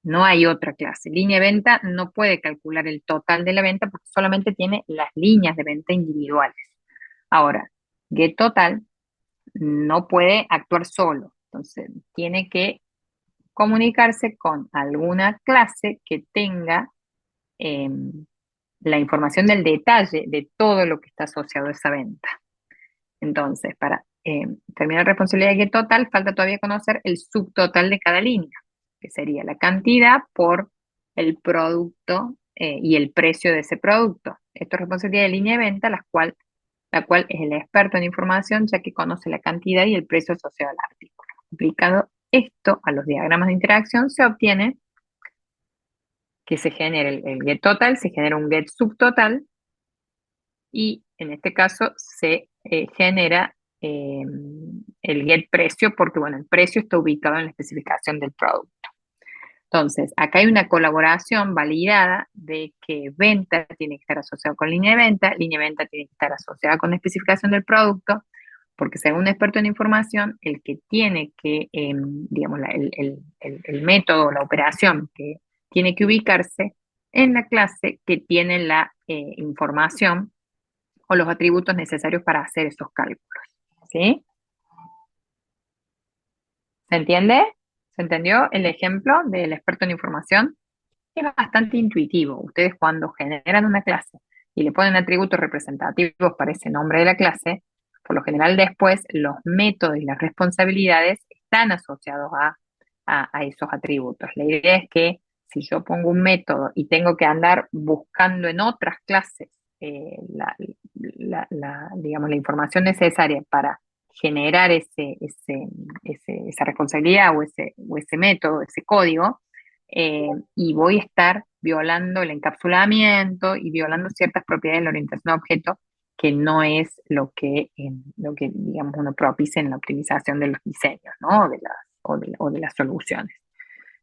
[SPEAKER 1] No hay otra clase. Línea de venta no puede calcular el total de la venta porque solamente tiene las líneas de venta individuales. Ahora, get total no puede actuar solo. Entonces, tiene que comunicarse con alguna clase que tenga la información del detalle de todo lo que está asociado a esa venta. Entonces, para terminar la responsabilidad de total, falta todavía conocer el subtotal de cada línea, que sería la cantidad por el producto y el precio de ese producto. Esto es responsabilidad de línea de venta, la cual la cual es el experto en información, ya que conoce la cantidad y el precio asociado al artículo. Aplicando esto a los diagramas de interacción, se obtiene que se genere el get total, se genera un get subtotal, y en este caso se genera el get precio, porque bueno, el precio está ubicado en la especificación del producto. Entonces, acá hay una colaboración validada de que venta tiene que estar asociado con línea de venta tiene que estar asociada con la especificación del producto, porque según un experto en información, el que tiene que, digamos, el método, la operación que tiene que ubicarse en la clase que tiene la información o los atributos necesarios para hacer esos cálculos. ¿Sí? ¿Se entiende? ¿Se entendió el ejemplo del experto en información? Es bastante intuitivo. Ustedes cuando generan una clase y le ponen atributos representativos para ese nombre de la clase, por lo general después los métodos y las responsabilidades están asociados a esos atributos. La idea es que si yo pongo un método y tengo que andar buscando en otras clases digamos, la información necesaria para generar esa responsabilidad o ese método, ese código, y voy a estar violando el encapsulamiento y violando ciertas propiedades de la orientación a objeto, que no es lo que digamos, uno propicia en la optimización de los diseños, ¿no? O de las soluciones.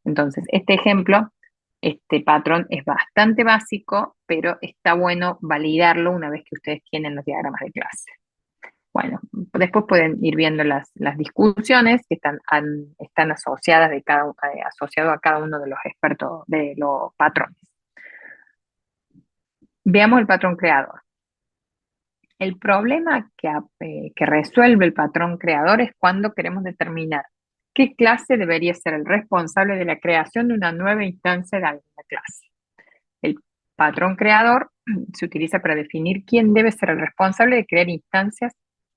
[SPEAKER 1] Entonces, este ejemplo, este patrón es bastante básico, pero está bueno validarlo una vez que ustedes tienen los diagramas de clase. Bueno, después pueden ir viendo las discusiones que están asociadas asociado a cada uno de los expertos de los patrones. Veamos el patrón creador. El problema que resuelve el patrón creador es cuando queremos determinar qué clase debería ser el responsable de la creación de una nueva instancia de alguna clase. El patrón creador se utiliza para definir quién debe ser el responsable de crear instancias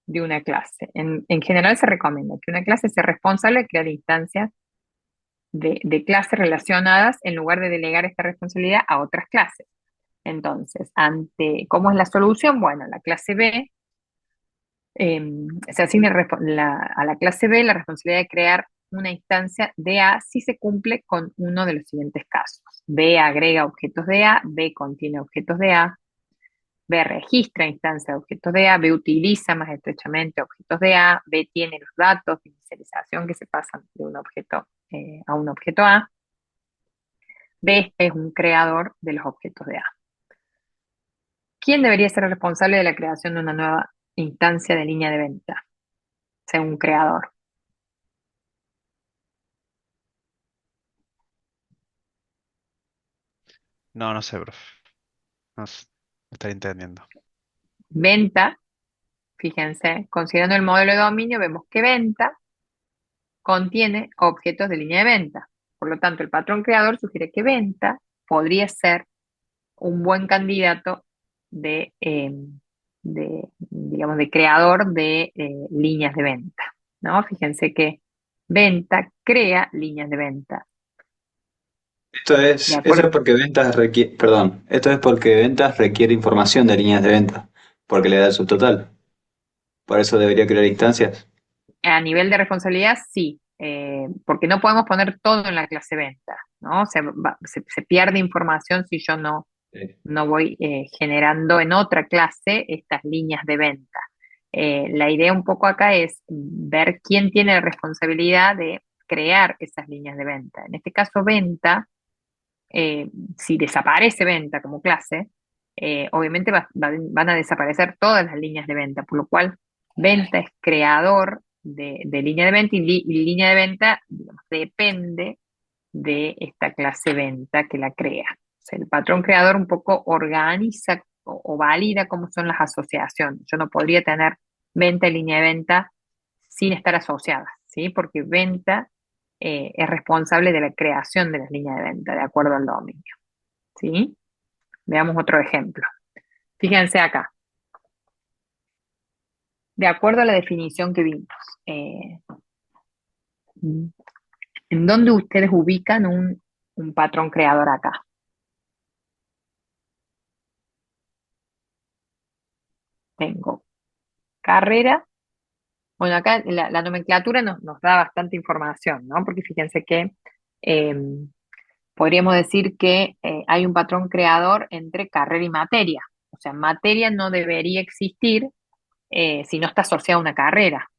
[SPEAKER 1] de una clase. En general se recomienda que una clase sea responsable de crear instancias de clases relacionadas en lugar de delegar esta responsabilidad a otras clases. Entonces, ¿cómo es la solución? Bueno, la clase B se asigna a la clase B la responsabilidad de crear una instancia de A si se cumple con uno de los siguientes casos. B agrega objetos de A, B contiene objetos de A, B registra instancias de objetos de A, B utiliza más estrechamente objetos de A, B tiene los datos de inicialización que se pasan de un objeto a un objeto A, B es un creador de los objetos de A. ¿Quién debería ser el responsable de la creación de una nueva instancia de línea de venta, según creador?
[SPEAKER 7] No, no sé, profe. No estaría entendiendo.
[SPEAKER 1] Venta, fíjense, considerando el modelo de dominio, vemos que venta contiene objetos de línea de venta. Por lo tanto, el patrón creador sugiere que venta podría ser un buen candidato digamos, de creador de líneas de venta, ¿no? Fíjense que venta crea líneas de venta. De
[SPEAKER 8] Esto
[SPEAKER 1] acuerdo,
[SPEAKER 8] es porque ventas requiere, perdón, esto es porque ventas requiere información de líneas de venta, porque le da el subtotal. Por eso debería crear instancias.
[SPEAKER 1] a nivel de responsabilidad, sí, porque no podemos poner todo en la clase venta, ¿no? Se pierde información si yo
[SPEAKER 8] Sí.
[SPEAKER 1] no voy generando en otra clase estas líneas de venta. La idea un poco acá es ver quién tiene la responsabilidad de crear esas líneas de venta. En este caso, venta, si desaparece venta como clase, obviamente van a desaparecer todas las líneas de venta, por lo cual venta es creador de línea de venta y línea de venta, digamos, depende de esta clase venta que la crea. O sea, el patrón creador un poco organiza o valida cómo son las asociaciones. Yo no podría tener venta y línea de venta sin estar asociadas, ¿sí? Porque venta es responsable de la creación de las líneas de venta de acuerdo al dominio, ¿sí? Veamos otro ejemplo. Fíjense acá. De acuerdo a la definición que vimos, eh, ¿en dónde ustedes ubican un patrón creador acá? Tengo carrera. Bueno, acá la nomenclatura nos da bastante información, ¿no? Porque fíjense que eh, podríamos decir que hay un patrón creador entre carrera y materia. O sea, materia no debería existir si no está asociada a una carrera.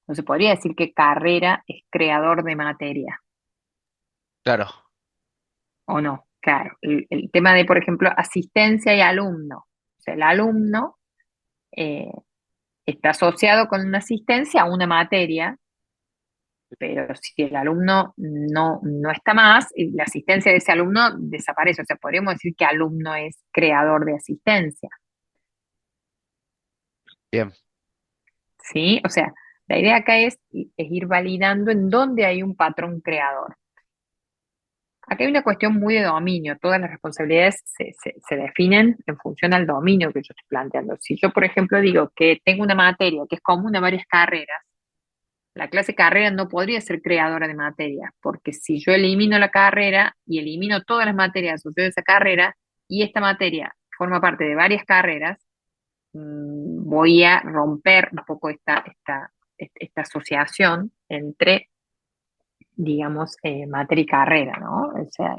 [SPEAKER 1] Entonces podría decir que carrera es creador de materia,
[SPEAKER 7] Claro,
[SPEAKER 1] ¿o no? Claro, el tema de, por ejemplo, asistencia y alumno. O sea, el alumno eh, está asociado con una asistencia a una materia, pero si el alumno no está más, la asistencia de ese alumno desaparece. O sea, podríamos decir que alumno es creador de asistencia,
[SPEAKER 7] bien,
[SPEAKER 1] ¿sí? O sea, la idea acá es ir validando en dónde hay un patrón creador. Acá hay una cuestión muy de dominio. Todas las responsabilidades se definen en función al dominio que yo estoy planteando. Si yo, por ejemplo, digo que tengo una materia que es común a varias carreras, la clase carrera no podría ser creadora de materias, porque si yo elimino la carrera y elimino todas las materias asociadas a esa carrera, y esta materia forma parte de varias carreras, voy a romper un poco esta asociación entre, digamos, materia y carrera, ¿no? O sea,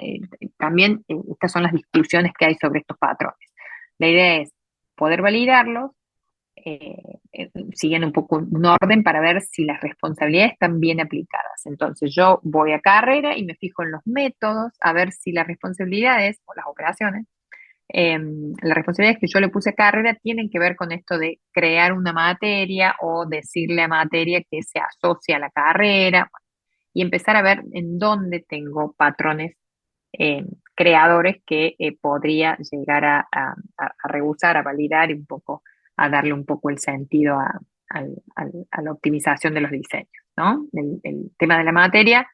[SPEAKER 1] también estas son las discusiones que hay sobre estos patrones. La idea es poder validarlos, siguen un poco un orden para ver si las responsabilidades están bien aplicadas. Entonces yo voy a carrera y me fijo en los métodos a ver si las responsabilidades o las operaciones, las responsabilidades que yo le puse a carrera tienen que ver con esto de crear una materia o decirle a materia que se asocia a la carrera y empezar a ver en dónde tengo patrones eh, creadores que podría llegar a rehusar, a validar y un poco a darle un poco el sentido a la optimización de los diseños, ¿no? El tema de la materia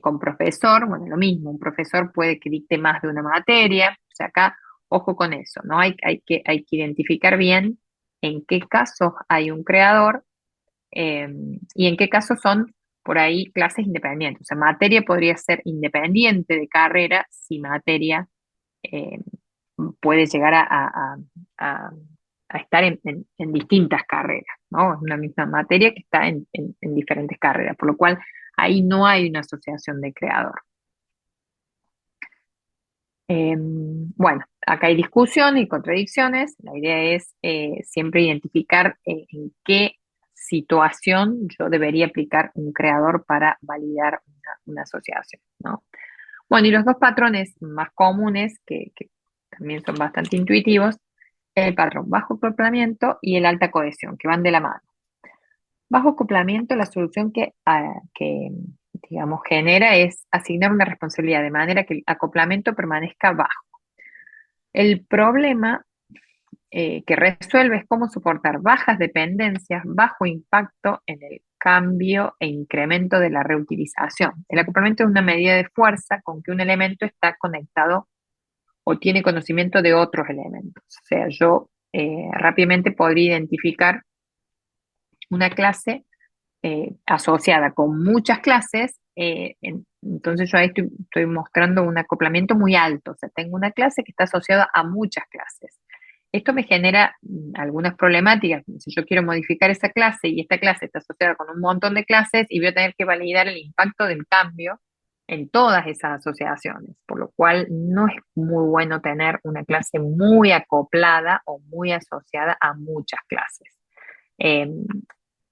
[SPEAKER 1] con profesor, bueno, lo mismo, un profesor puede que dicte más de una materia, o sea, acá, ojo con eso, ¿no? Hay que identificar bien en qué casos hay un creador eh, y en qué casos son por ahí clases independientes. O sea, materia podría ser independiente de carrera si materia eh, puede llegar a- a estar en distintas carreras, ¿no? Es una misma materia que está en diferentes carreras, por lo cual ahí no hay una asociación de creador. Bueno, acá hay discusiones y contradicciones. La idea es siempre identificar en qué situación yo debería aplicar un creador para validar una asociación, ¿no? Bueno, y los dos patrones más comunes, que también son bastante intuitivos, el patrón bajo acoplamiento y el alta cohesión, que van de la mano. Bajo acoplamiento, la solución que digamos, genera es asignar una responsabilidad de manera que el acoplamiento permanezca bajo. El problema que resuelve es cómo soportar bajas dependencias, bajo impacto en el cambio e incremento de la reutilización. El acoplamiento es una medida de fuerza con que un elemento está conectado o tiene conocimiento de otros elementos. O sea, yo rápidamente podría identificar una clase asociada con muchas clases, entonces yo ahí estoy mostrando un acoplamiento muy alto, o sea, tengo una clase que está asociada a muchas clases. Esto me genera algunas problemáticas. Si yo quiero modificar esa clase y esta clase está asociada con un montón de clases y voy a tener que validar el impacto del cambio en todas esas asociaciones, por lo cual no es muy bueno tener una clase muy acoplada o muy asociada a muchas clases. Eh,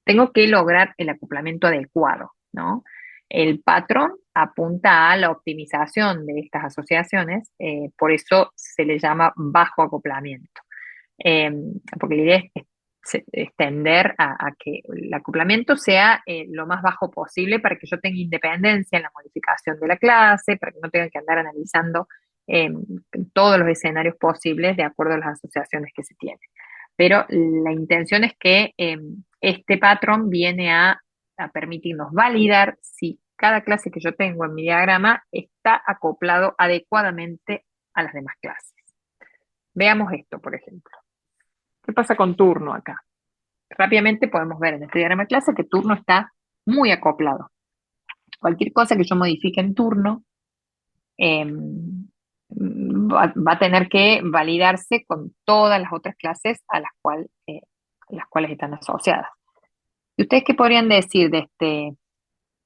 [SPEAKER 1] Tengo que lograr el acoplamiento adecuado, ¿no? El patrón apunta a la optimización de estas asociaciones, por eso se le llama bajo acoplamiento. Eh, Porque la idea es tender a que el acoplamiento sea lo más bajo posible para que yo tenga independencia en la modificación de la clase, para que no tenga que andar analizando eh, todos los escenarios posibles de acuerdo a las asociaciones que se tienen. Pero la intención es que este patrón viene a permitirnos validar si cada clase que yo tengo en mi diagrama está acoplado adecuadamente a las demás clases. Veamos esto, por ejemplo. ¿Qué pasa con turno acá? Rápidamente podemos ver en este diagrama de clase que turno está muy acoplado. Cualquier cosa que yo modifique en turno va a tener que validarse con todas las otras clases a las cuales las cuales están asociadas. ¿Y ustedes qué podrían decir de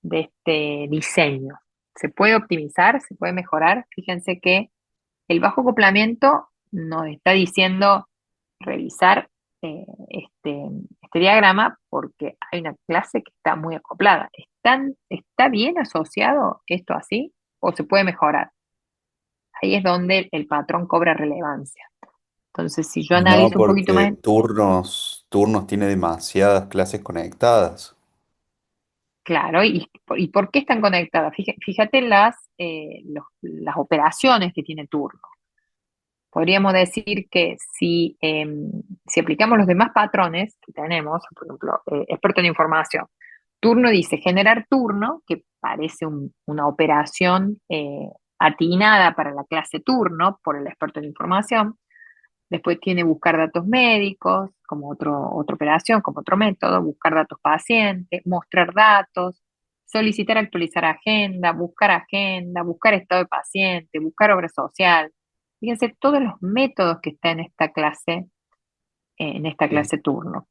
[SPEAKER 1] este diseño? ¿Se puede optimizar? ¿Se puede mejorar? Fíjense que el bajo acoplamiento nos está diciendo revisar este diagrama porque hay una clase que está muy acoplada. ¿Está bien asociado esto así o se puede mejorar? Ahí es donde el patrón cobra relevancia. Entonces, si yo
[SPEAKER 9] No,
[SPEAKER 1] analizo un poquito
[SPEAKER 9] porque
[SPEAKER 1] más,
[SPEAKER 9] turnos tiene demasiadas clases conectadas.
[SPEAKER 1] claro, ¿y por qué están conectadas? Fíjate las operaciones que tiene turno. Podríamos decir que si aplicamos los demás patrones que tenemos, por ejemplo, experto en información, turno dice generar turno, que parece una operación atinada para la clase turno por el experto en información. Después tiene buscar datos médicos, como otra operación, como otro método, buscar datos pacientes, mostrar datos, solicitar actualizar agenda, buscar estado de paciente, buscar obra social. Fíjense todos los métodos que está en esta
[SPEAKER 8] Sí.
[SPEAKER 1] clase turno.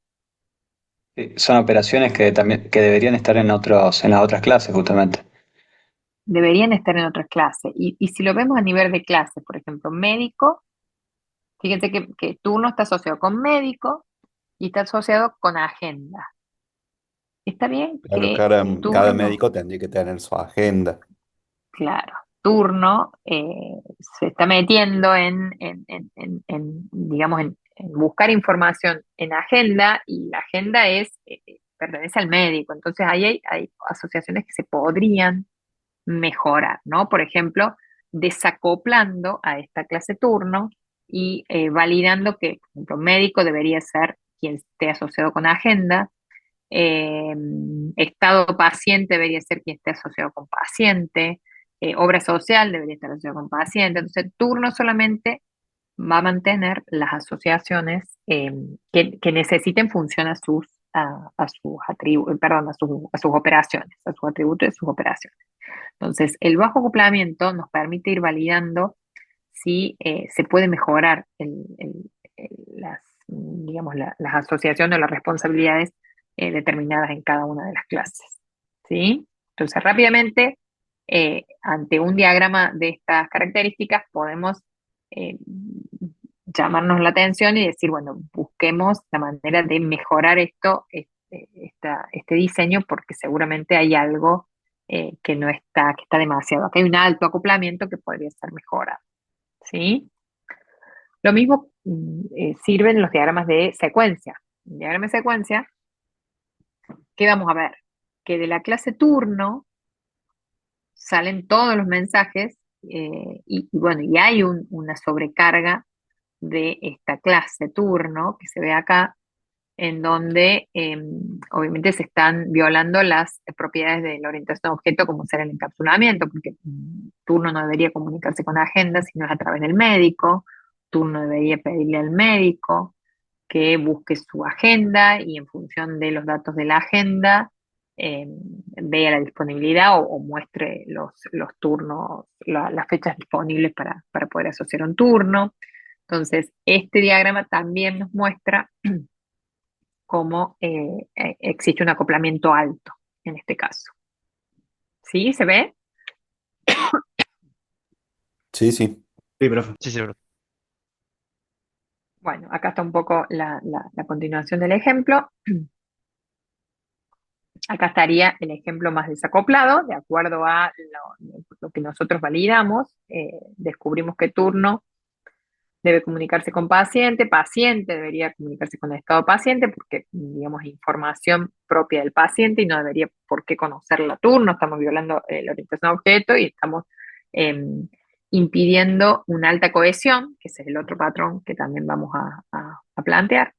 [SPEAKER 8] Son operaciones que también que deberían estar en en las otras clases, justamente.
[SPEAKER 1] Deberían estar en otras clases. Y si lo vemos a nivel de clase, por ejemplo, médico, fíjense que turno está asociado con médico y está asociado con agenda. Está bien
[SPEAKER 9] Claro,
[SPEAKER 1] que
[SPEAKER 9] cada
[SPEAKER 1] turno,
[SPEAKER 9] médico tendría que tener su agenda.
[SPEAKER 1] claro, turno se está metiendo digamos, en buscar información en agenda y la agenda pertenece al médico. Entonces ahí hay asociaciones que se podrían mejorar, ¿no? Por ejemplo, desacoplando a esta clase turno y validando que, por ejemplo, médico debería ser quien esté asociado con agenda. eh, Estado paciente debería ser quien esté asociado con paciente, obra social debería estar asociado con paciente, entonces turno solamente va a mantener las asociaciones que necesiten función a sus atributos, perdón, a sus operaciones, a sus atributos y sus operaciones. Entonces, el bajo acoplamiento nos permite ir validando si se puede mejorar digamos, las asociaciones o las responsabilidades determinadas en cada una de las clases. ¿Sí? Entonces, rápidamente, ante un diagrama de estas características, podemos eh, llamarnos la atención y decir, bueno, busquemos la manera de mejorar este diseño, porque seguramente hay algo que está demasiado. Acá hay un alto acoplamiento que podría ser mejorado. ¿Sí? Lo mismo sirven los diagramas de secuencia. En el diagrama de secuencia, ¿qué vamos a ver? Que de la clase turno salen todos los mensajes bueno, y hay una sobrecarga de esta clase turno que se ve acá, en donde obviamente se están violando las propiedades de la orientación a objeto, como ser el encapsulamiento, porque turno no debería comunicarse con agenda, sino es a través del médico. Turno debería pedirle al médico que busque su agenda y en función de los datos de la agenda vea la disponibilidad o muestre los turnos, las fechas disponibles para poder asociar un turno. Entonces, este diagrama también nos muestra cómo existe un acoplamiento alto en este caso. ¿Sí? ¿Se ve?
[SPEAKER 9] Sí, sí.
[SPEAKER 5] Sí, profe.
[SPEAKER 7] Sí, sí, bro.
[SPEAKER 1] Bueno, acá está un poco la continuación del ejemplo. Acá estaría el ejemplo más desacoplado, de acuerdo a lo que nosotros validamos. Descubrimos que turno debe comunicarse con paciente, paciente debería comunicarse con el estado paciente, porque, digamos, información propia del paciente y no debería por qué conocerla turno. Estamos violando la orientación a objeto y estamos impidiendo una alta cohesión, que ese es el otro patrón que también vamos a plantear.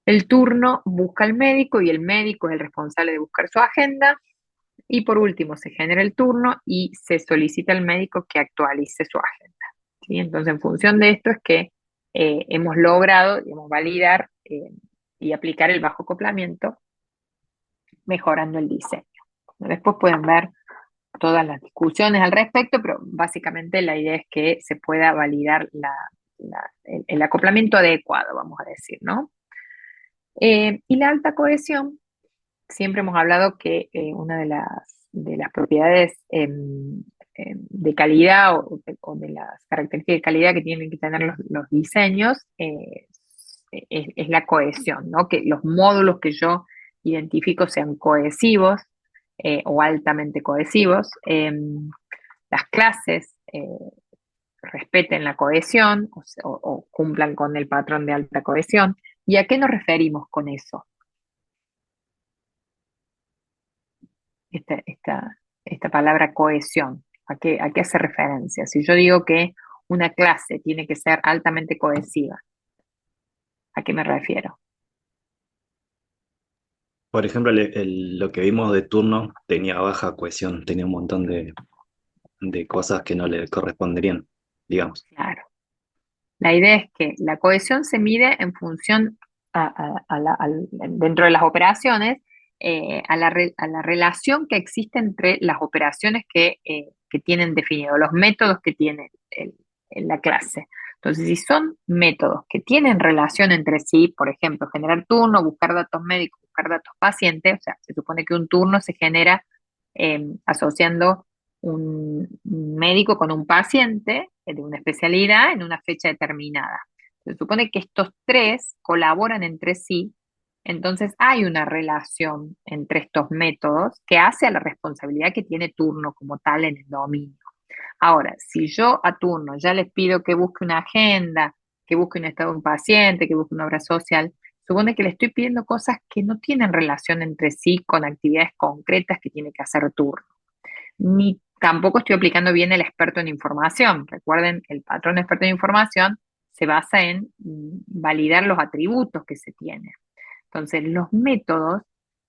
[SPEAKER 1] El turno busca al médico y el médico es el responsable de buscar su agenda. Y por último, se genera el turno y se solicita al médico que actualice su agenda. ¿Sí? Entonces, en función de esto es que hemos logrado, digamos, validar y aplicar el bajo acoplamiento, mejorando el diseño. Después pueden ver todas las discusiones al respecto, pero básicamente la idea es que se pueda validar el acoplamiento adecuado, vamos a decir, ¿no? Y la alta cohesión, siempre hemos hablado que una de las propiedades de calidad o de las características de calidad que tienen que tener los diseños es la cohesión, ¿no? Que los módulos que yo identifico sean cohesivos o altamente cohesivos. Las clases respeten la cohesión o cumplan con el patrón de alta cohesión. ¿Y a qué nos referimos con eso? Esta palabra cohesión, ¿a qué hace referencia? Si yo digo que una clase tiene que ser altamente cohesiva, ¿a qué me refiero?
[SPEAKER 10] Por ejemplo, lo que vimos de turno tenía baja cohesión, tenía un montón de cosas que no le corresponderían, digamos.
[SPEAKER 1] Claro. La idea es que la cohesión se mide en función dentro de las operaciones, a la relación que existe entre las operaciones que tienen definido, los métodos que tiene la clase. Entonces, si son métodos que tienen relación entre sí, por ejemplo, generar turno, buscar datos médicos, buscar datos pacientes, o sea, se supone que un turno se genera asociando un médico con un paciente de una especialidad en una fecha determinada. Se supone que estos tres colaboran entre sí, entonces hay una relación entre estos métodos que hace a la responsabilidad que tiene turno como tal en el dominio. Ahora, si yo a turno ya les pido que busque una agenda, que busque un estado de un paciente, que busque una obra social, supone que le estoy pidiendo cosas que no tienen relación entre sí con actividades concretas que tiene que hacer turno. Ni tampoco estoy aplicando bien el experto en información. Recuerden, el patrón experto en información se basa en validar los atributos que se tienen. Entonces, los métodos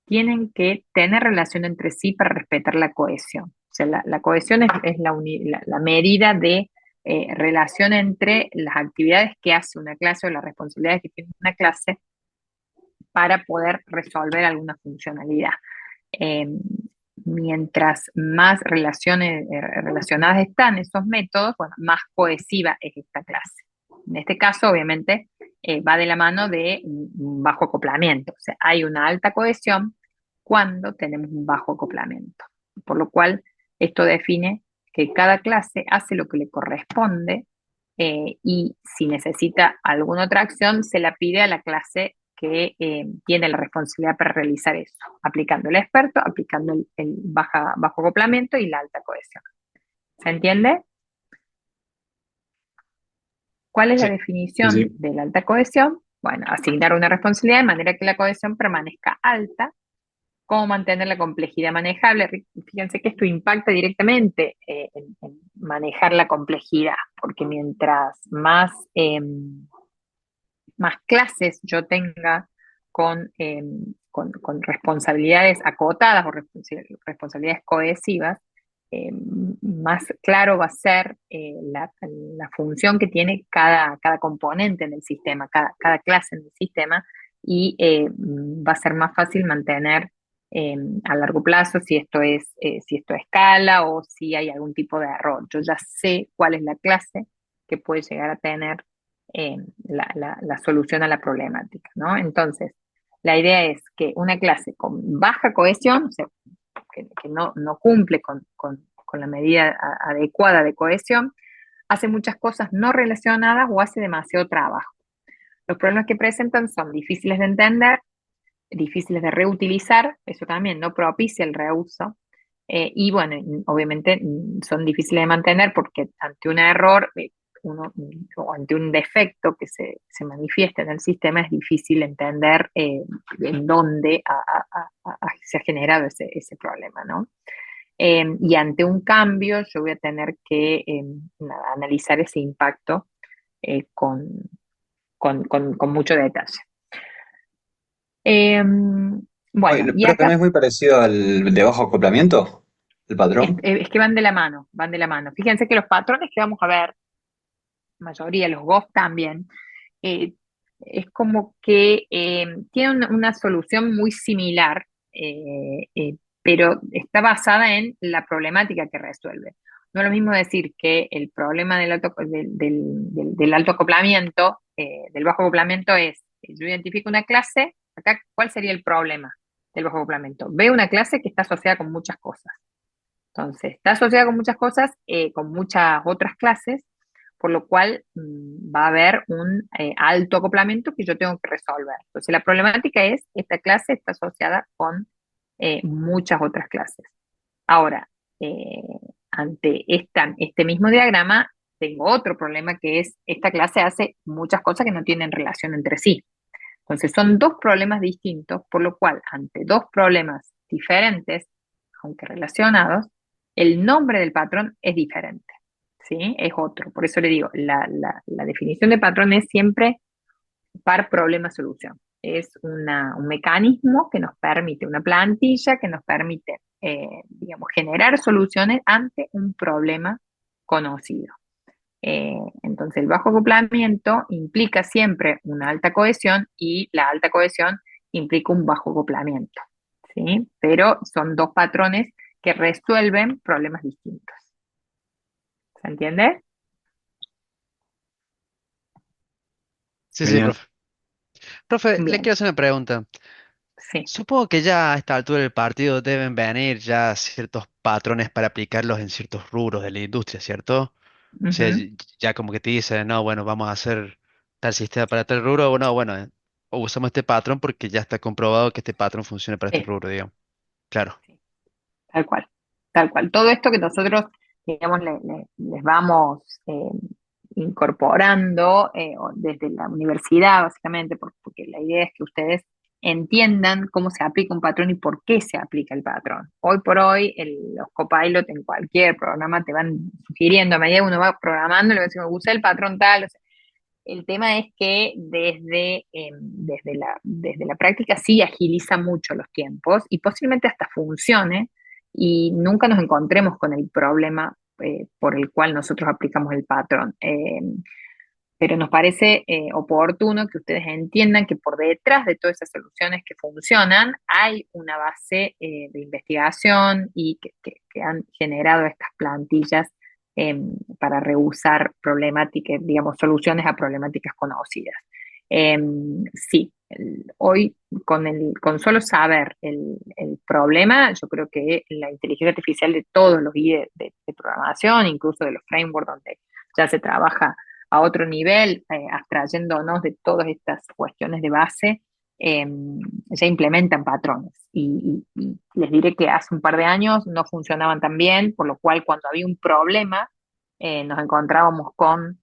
[SPEAKER 1] tienen que tener relación entre sí para respetar la cohesión. O sea, la cohesión es la medida de relación entre las actividades que hace una clase o las responsabilidades que tiene una clase para poder resolver alguna funcionalidad. Eh, Mientras más relacionadas están esos métodos, bueno, más cohesiva es esta clase. En este caso, obviamente, va de la mano de un bajo acoplamiento. O sea, hay una alta cohesión cuando tenemos un bajo acoplamiento. Por lo cual, esto define que cada clase hace lo que le corresponde y si necesita alguna otra acción, se la pide a la clase que tiene la responsabilidad para realizar eso, aplicando el experto, aplicando el bajo acoplamiento y la alta cohesión. ¿Se entiende? ¿Cuál es la
[SPEAKER 7] Sí.
[SPEAKER 1] definición
[SPEAKER 10] Sí.
[SPEAKER 1] de la alta cohesión? Bueno, asignar una responsabilidad de manera que la cohesión permanezca alta. ¿Cómo mantener la complejidad manejable? Fíjense que esto impacta directamente en manejar la complejidad, porque mientras más clases yo tenga con responsabilidades acotadas o responsabilidades cohesivas, más claro va a ser la función que tiene cada componente en el sistema, cada clase en el sistema, y va a ser más fácil mantener a largo plazo si esto escala o si hay algún tipo de error. Yo ya sé cuál es la clase que puede llegar a tener la solución a la problemática, ¿no? Entonces, la idea es que una clase con baja cohesión, o sea, que no cumple con la medida adecuada de cohesión, hace muchas cosas no relacionadas o hace demasiado trabajo. Los problemas que presentan son difíciles de entender, difíciles de reutilizar, eso también no propicia el reuso, y bueno, obviamente son difíciles de mantener porque ante un error o ante un defecto que se manifiesta en el sistema es difícil entender en dónde se ha generado ese problema, ¿no? Y ante un cambio yo voy a tener que analizar ese impacto con mucho detalle. Bueno,
[SPEAKER 8] Oye,
[SPEAKER 1] y
[SPEAKER 8] pero no
[SPEAKER 1] acá
[SPEAKER 8] es muy parecido al de bajo acoplamiento, el patrón.
[SPEAKER 1] es que van de la mano, van de la mano. Fíjense que los patrones que vamos a ver, la mayoría, los GOF también, eh, es como que tienen una solución muy similar, pero está basada en la problemática que resuelve. No es lo mismo decir que el problema del alto acoplamiento, del bajo acoplamiento es, yo identifico una clase Acá, ¿cuál sería el problema del bajo acoplamiento? Veo una clase que está asociada con muchas cosas. Entonces, está asociada con muchas cosas, con muchas otras clases, por lo cual va a haber un alto acoplamiento que yo tengo que resolver. Entonces, la problemática es, esta clase está asociada con muchas otras clases. Ahora, eh, ante este mismo diagrama, tengo otro problema que es, esta clase hace muchas cosas que no tienen relación entre sí. Entonces, son dos problemas distintos, por lo cual, ante dos problemas diferentes, aunque relacionados, el nombre del patrón es diferente, ¿sí? Es otro. Por eso le digo, la definición de patrón es siempre par problema-solución. Es un mecanismo que nos permite, una plantilla que nos permite, digamos, generar soluciones ante un problema conocido. Entonces, el bajo acoplamiento implica siempre una alta cohesión y la alta cohesión implica un bajo acoplamiento, ¿sí? Pero son dos patrones que resuelven problemas distintos. ¿Se entiende?
[SPEAKER 7] Sí, sí,
[SPEAKER 10] Genial.
[SPEAKER 7] profe. Profe, le
[SPEAKER 1] Bien,
[SPEAKER 7] quiero hacer una pregunta.
[SPEAKER 1] sí.
[SPEAKER 7] Supongo que ya a esta altura del partido deben venir ya ciertos patrones para aplicarlos en ciertos rubros de la industria, ¿cierto? O sea,
[SPEAKER 1] Ujú,
[SPEAKER 7] ya como que te dicen, no, bueno, vamos a hacer tal sistema para tal rubro, o no, bueno, o usamos este patrón porque ya está comprobado que este patrón funciona para este
[SPEAKER 1] sí,
[SPEAKER 7] rubro, digamos. Claro.
[SPEAKER 1] sí, tal cual, tal cual. Todo esto que nosotros, digamos, les vamos incorporando desde la universidad, básicamente, porque la idea es que ustedes entiendan cómo se aplica un patrón y por qué se aplica el patrón. Hoy por hoy, los copilot en cualquier programa te van sugiriendo, a medida que uno va programando, le va diciendo, usa el patrón tal. O sea, el tema es que desde la práctica sí agiliza mucho los tiempos y posiblemente hasta funcione y nunca nos encontremos con el problema por el cual nosotros aplicamos el patrón. Pero nos parece oportuno que ustedes entiendan que por detrás de todas esas soluciones que funcionan hay una base de investigación y que han generado estas plantillas para rehusar problemáticas, digamos, soluciones a problemáticas conocidas. Sí, hoy con solo saber el problema, yo creo que la inteligencia artificial de todos los IDE de programación, incluso de los frameworks donde ya se trabaja a otro nivel, abstrayéndonos de todas estas cuestiones de base, ya implementan patrones. Y les diré que hace un par de años no funcionaban tan bien, por lo cual cuando había un problema, nos encontrábamos con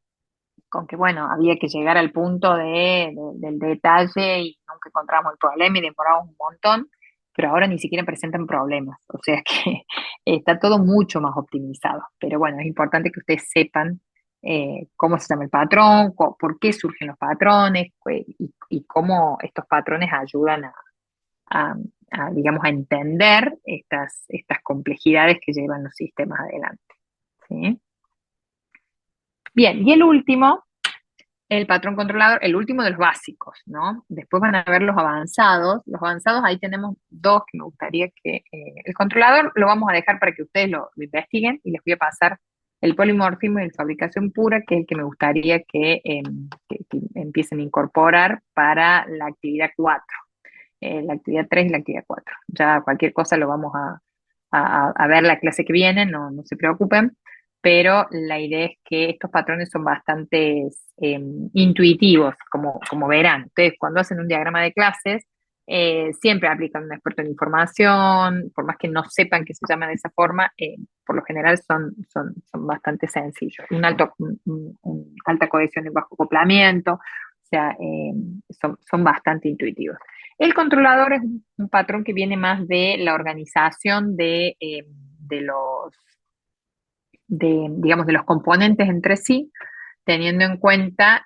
[SPEAKER 1] que, bueno, había que llegar al punto del detalle y nunca encontrábamos el problema y demorábamos un montón, pero ahora ni siquiera presentan problemas, o sea que está todo mucho más optimizado. Pero bueno, es importante que ustedes sepan cómo se llama el patrón, por qué surgen los patrones y cómo estos patrones ayudan a, digamos, a entender estas complejidades que llevan los sistemas adelante. ¿Sí? Bien, y el último, el patrón controlador, el último de los básicos, ¿no? Después van a ver los avanzados. Los avanzados, ahí tenemos dos que me gustaría que... el controlador lo vamos a dejar para que ustedes lo investiguen y les voy a pasar el polimorfismo y la fabricación pura, que es el que me gustaría que empiecen a incorporar para la actividad 4, la actividad 3 y la actividad 4. Ya cualquier cosa lo vamos a ver la clase que viene, no se preocupen, pero la idea es que estos patrones son bastante intuitivos, como verán. Ustedes cuando hacen un diagrama de clases, siempre aplican un experto en información, por más que no sepan que se llaman de esa forma, por lo general son bastante sencillos. Alta cohesión y bajo acoplamiento, o sea, son bastante intuitivos. El controlador es un patrón que viene más de la organización digamos, de los componentes entre sí, teniendo en cuenta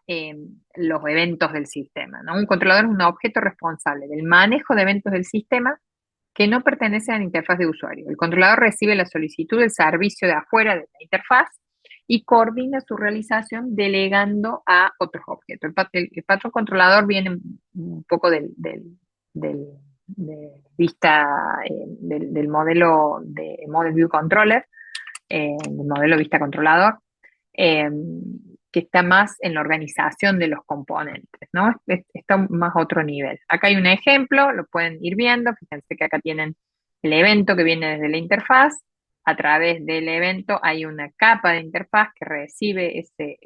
[SPEAKER 1] los eventos del sistema, ¿no? Un controlador es un objeto responsable del manejo de eventos del sistema que no pertenecen a la interfaz de usuario. El controlador recibe la solicitud del servicio de afuera de la interfaz y coordina su realización delegando a otros objetos. El patrón controlador viene un poco de vista del modelo de Model View Controller, el modelo vista controlador, eh, que está más en la organización de los componentes, ¿no? Está más a otro nivel. Acá hay un ejemplo, lo pueden ir viendo, fíjense que acá tienen el evento que viene desde la interfaz, a través del evento hay una capa de interfaz que recibe ese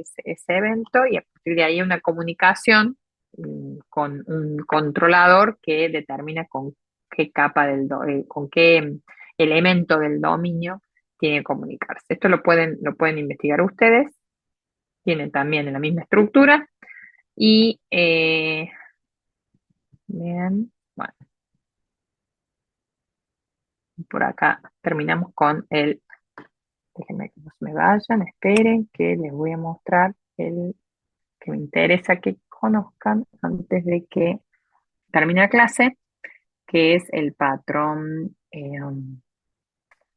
[SPEAKER 1] evento y a partir de ahí hay una comunicación con un controlador que determina con qué capa con qué elemento del dominio tiene que comunicarse. Esto lo pueden investigar ustedes, tienen también en la misma estructura y bien, bueno, por acá terminamos con déjenme que no se me vayan, esperen que les voy a mostrar el que me interesa que conozcan antes de que termine la clase, que es el patrón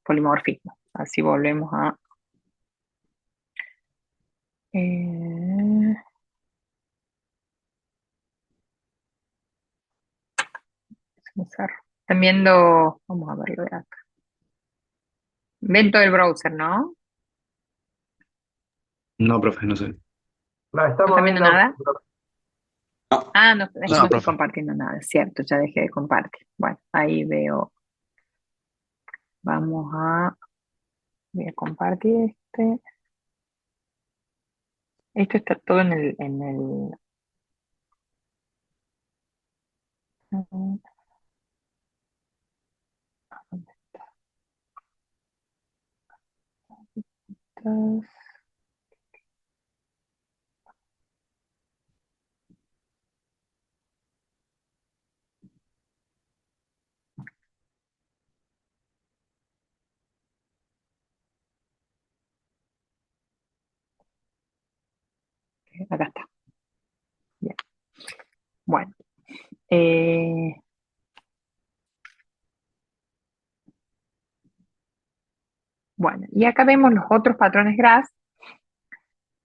[SPEAKER 1] polimorfismo. Así volvemos a se me cerró. Están viendo, vamos a verlo de acá. Ven todo el browser, ¿no?
[SPEAKER 10] No, profe, no sé.
[SPEAKER 6] No,
[SPEAKER 1] ¿No
[SPEAKER 6] estamos
[SPEAKER 1] están viendo
[SPEAKER 6] viendo.
[SPEAKER 1] nada? Ah, no, es que
[SPEAKER 7] No,
[SPEAKER 1] no estoy
[SPEAKER 7] profe.
[SPEAKER 1] compartiendo nada, es cierto, ya dejé de compartir. Bueno, ahí veo. Voy a compartir este. Esto está todo ¿dónde estás? Acá está. Bien. Bueno. Bueno, y acá vemos los otros patrones GRASS,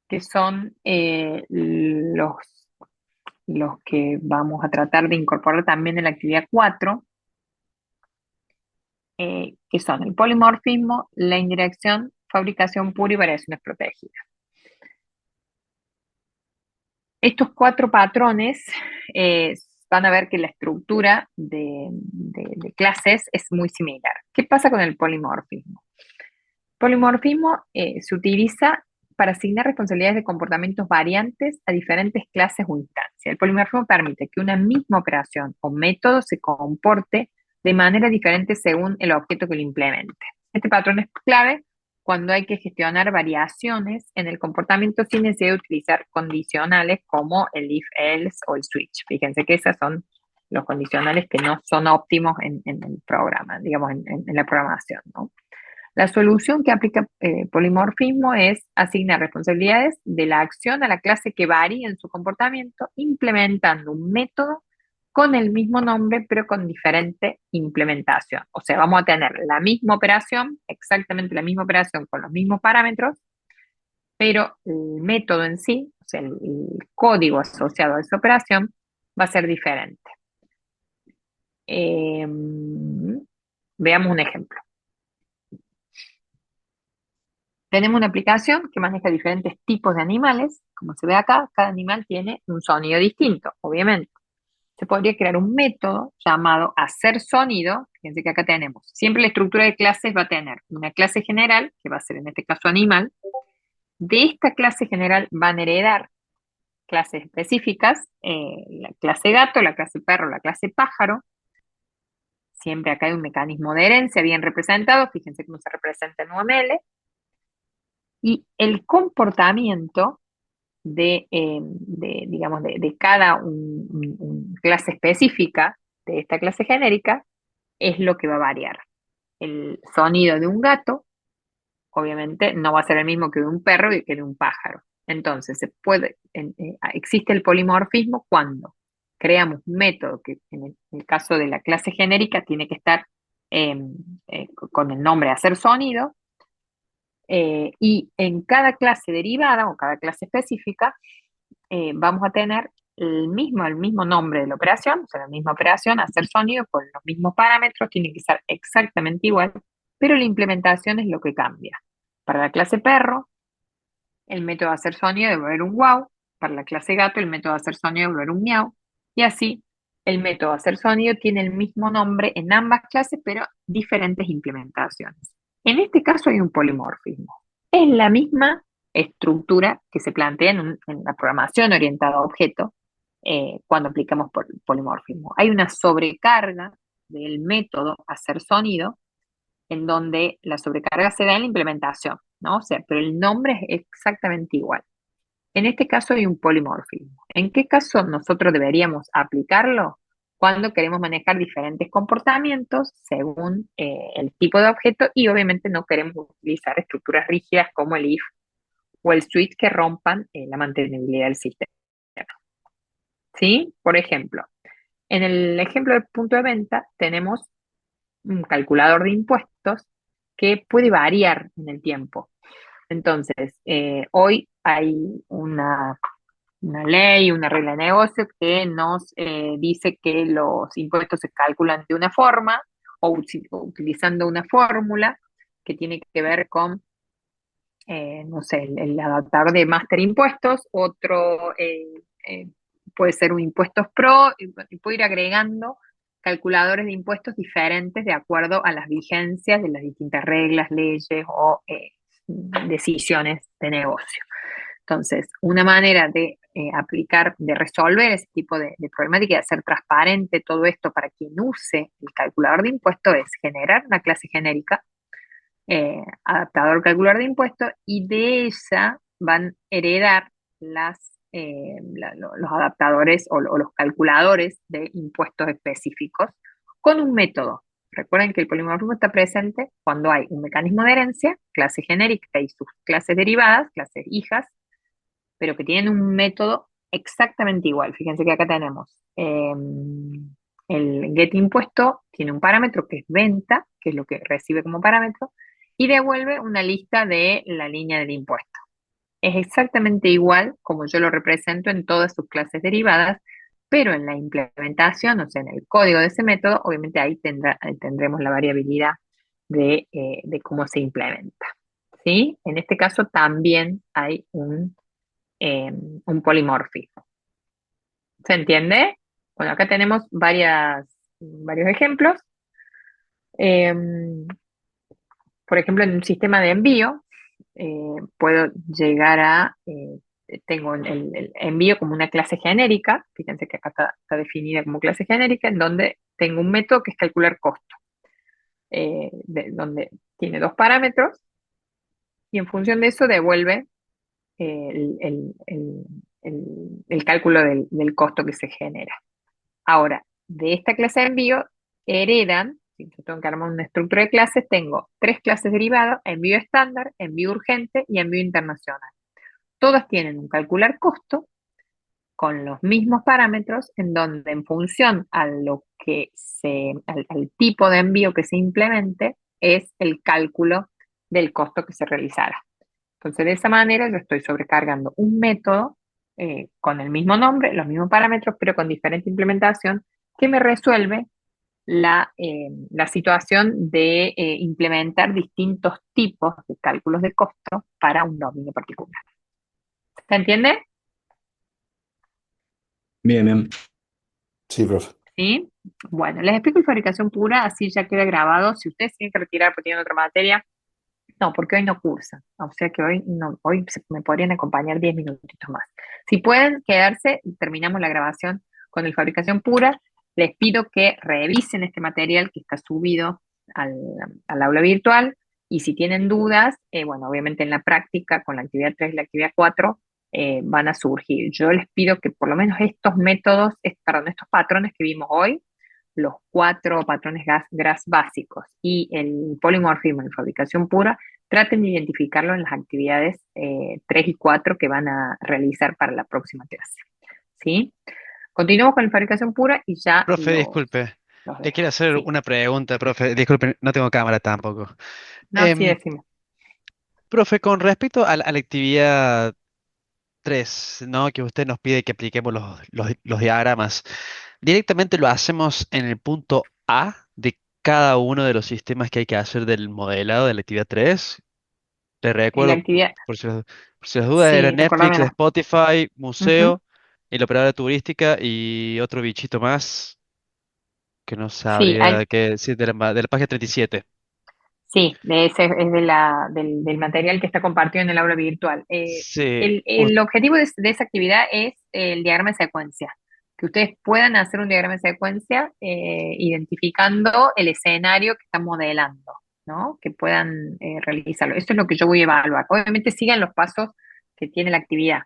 [SPEAKER 1] que son los que vamos a tratar de incorporar también en la actividad 4, que son el polimorfismo, la indirección, fabricación pura y variaciones protegidas. Estos 4 patrones van a ver que la estructura de clases es muy similar. ¿Qué pasa con el polimorfismo? Polimorfismo se utiliza para asignar responsabilidades de comportamientos variantes a diferentes clases o instancias. El polimorfismo permite que una misma operación o método se comporte de manera diferente según el objeto que lo implemente. Este patrón es clave cuando hay que gestionar variaciones en el comportamiento sin necesidad de utilizar condicionales como el if, else o el switch. Fíjense que esos son los condicionales que no son óptimos en el programa, digamos, en la programación, ¿no? La solución que aplica polimorfismo es asignar responsabilidades de la acción a la clase que varíe en su comportamiento, implementando un método con el mismo nombre, pero con diferente implementación. O sea, vamos a tener la misma operación, exactamente la misma operación con los mismos parámetros, pero el método en sí, o sea, el código asociado a esa operación, va a ser diferente. Veamos un ejemplo. Tenemos una aplicación que maneja diferentes tipos de animales. Como se ve acá, cada animal tiene un sonido distinto, obviamente. Se podría crear un método llamado hacer sonido. Fíjense que acá tenemos, siempre la estructura de clases va a tener una clase general, que va a ser en este caso animal. De esta clase general van a heredar clases específicas, la clase gato, la clase perro, la clase pájaro. Siempre acá hay un mecanismo de herencia bien representado. Fíjense cómo se representa en UML. Y el comportamiento digamos, de cada clase específica de esta clase genérica es lo que va a variar. El sonido de un gato, obviamente, no va a ser el mismo que de un perro y que de un pájaro. Entonces, existe el polimorfismo cuando creamos un método que en el caso de la clase genérica tiene que estar con el nombre hacer sonido, y en cada clase derivada o cada clase específica vamos a tener el mismo nombre de la operación, o sea, la misma operación, hacer sonido con los mismos parámetros, tiene que ser exactamente igual, pero la implementación es lo que cambia. Para la clase perro, el método de hacer sonido devolver un wow, para la clase gato el método de hacer sonido devolver un miau, y así el método de hacer sonido tiene el mismo nombre en ambas clases, pero diferentes implementaciones. En este caso hay un polimorfismo. Es la misma estructura que se plantea en la programación orientada a objeto cuando aplicamos polimorfismo. Hay una sobrecarga del método hacer sonido en donde la sobrecarga se da en la implementación, ¿no? O sea, pero el nombre es exactamente igual. En este caso hay un polimorfismo. ¿En qué caso nosotros deberíamos aplicarlo? Cuando queremos manejar diferentes comportamientos según el tipo de objeto y obviamente no queremos utilizar estructuras rígidas como el if o el switch que rompan la mantenibilidad del sistema. ¿Sí? Por ejemplo, en el ejemplo del punto de venta tenemos un calculador de impuestos que puede variar en el tiempo. Entonces, hoy hay una ley, una regla de negocio que nos dice que los impuestos se calculan de una forma o utilizando una fórmula que tiene que ver con, no sé, el adaptador de máster impuestos, otro puede ser un impuestos pro, y puede ir agregando calculadores de impuestos diferentes de acuerdo a las vigencias de las distintas reglas, leyes o decisiones de negocio. Entonces, una manera de aplicar, de resolver ese tipo de problemática y de hacer transparente todo esto para quien use el calculador de impuestos es generar una clase genérica, adaptador calculador de impuestos, y de ella van a heredar los adaptadores o los calculadores de impuestos específicos con un método. Recuerden que el polimorfismo está presente cuando hay un mecanismo de herencia, clase genérica y sus clases derivadas, clases hijas, pero que tienen un método exactamente igual. Fíjense que acá tenemos el get impuesto, tiene un parámetro que es venta, que es lo que recibe como parámetro, y devuelve una lista de la línea del impuesto. Es exactamente igual como yo lo represento en todas sus clases derivadas, pero en la implementación, o sea, en el código de ese método, obviamente ahí tendremos la variabilidad de cómo se implementa. ¿Sí? En este caso también hay un polimorfismo. ¿Se entiende? Bueno, acá tenemos varios ejemplos. Por ejemplo, en un sistema de envío, puedo llegar tengo el envío como una clase genérica, fíjense que acá está definida como clase genérica, en donde tengo un método que es calcular costo, donde tiene dos parámetros, y en función de eso devuelve el cálculo del costo que se genera. Ahora, de esta clase de envío heredan, si yo tengo que armar una estructura de clases, tengo tres clases derivadas: envío estándar, envío urgente y envío internacional. Todas tienen un calcular costo con los mismos parámetros, en donde en función a lo que al tipo de envío que se implemente, es el cálculo del costo que se realizará. Entonces, de esa manera yo estoy sobrecargando un método con el mismo nombre, los mismos parámetros, pero con diferente implementación, que me resuelve la situación de implementar distintos tipos de cálculos de costo para un dominio particular. ¿Se entiende?
[SPEAKER 10] Bien, bien.
[SPEAKER 9] Sí, profe.
[SPEAKER 1] ¿Sí? Bueno, les explico en fabricación pura, así ya queda grabado. Si ustedes tienen que retirar porque tienen otra materia, no, porque hoy no cursan. O sea que hoy no, me podrían acompañar 10 minutitos más. Si pueden quedarse, terminamos la grabación con el fabricación pura. Les pido que revisen este material que está subido al aula virtual, y si tienen dudas, bueno, obviamente en la práctica, con la actividad 3 y la actividad 4, van a surgir. Yo les pido que por lo menos estos métodos, estos patrones que vimos hoy, los 4 patrones GRASS básicos y el polimorfismo en fabricación pura, traten de identificarlo en las actividades 3 y 4 que van a realizar para la próxima clase. ¿Sí? Continuamos con la fabricación pura y ya
[SPEAKER 7] Profe, disculpe.
[SPEAKER 1] los
[SPEAKER 7] Le
[SPEAKER 1] dejo.
[SPEAKER 7] quiero hacer
[SPEAKER 1] Sí.
[SPEAKER 7] una pregunta, profe. Disculpe, no tengo cámara tampoco.
[SPEAKER 1] No, sí,
[SPEAKER 7] Em,
[SPEAKER 1] decime.
[SPEAKER 7] Profe, con respecto a la actividad 3, ¿no? Que usted nos pide que apliquemos los diagramas, ¿directamente lo hacemos en el punto A de cada uno de los sistemas que hay que hacer del modelado de la actividad 3? Les
[SPEAKER 1] La
[SPEAKER 7] recuerdo,
[SPEAKER 1] actividad,
[SPEAKER 7] por si las dudas, era
[SPEAKER 1] sí,
[SPEAKER 7] Netflix,
[SPEAKER 1] recordámela.
[SPEAKER 7] Spotify,
[SPEAKER 1] Ujú.
[SPEAKER 7] museo, y la operadora turística y otro bichito más que no
[SPEAKER 1] Sí,
[SPEAKER 7] sabría que sí, de la página 37.
[SPEAKER 1] sí, es del material que está compartido en el aula virtual.
[SPEAKER 7] Sí,
[SPEAKER 1] El objetivo de esa actividad es el diagrama de secuencia, que ustedes puedan hacer un diagrama de secuencia identificando el escenario que están modelando, ¿no? Que puedan realizarlo. Esto es lo que yo voy a evaluar. Obviamente sigan los pasos que tiene la actividad,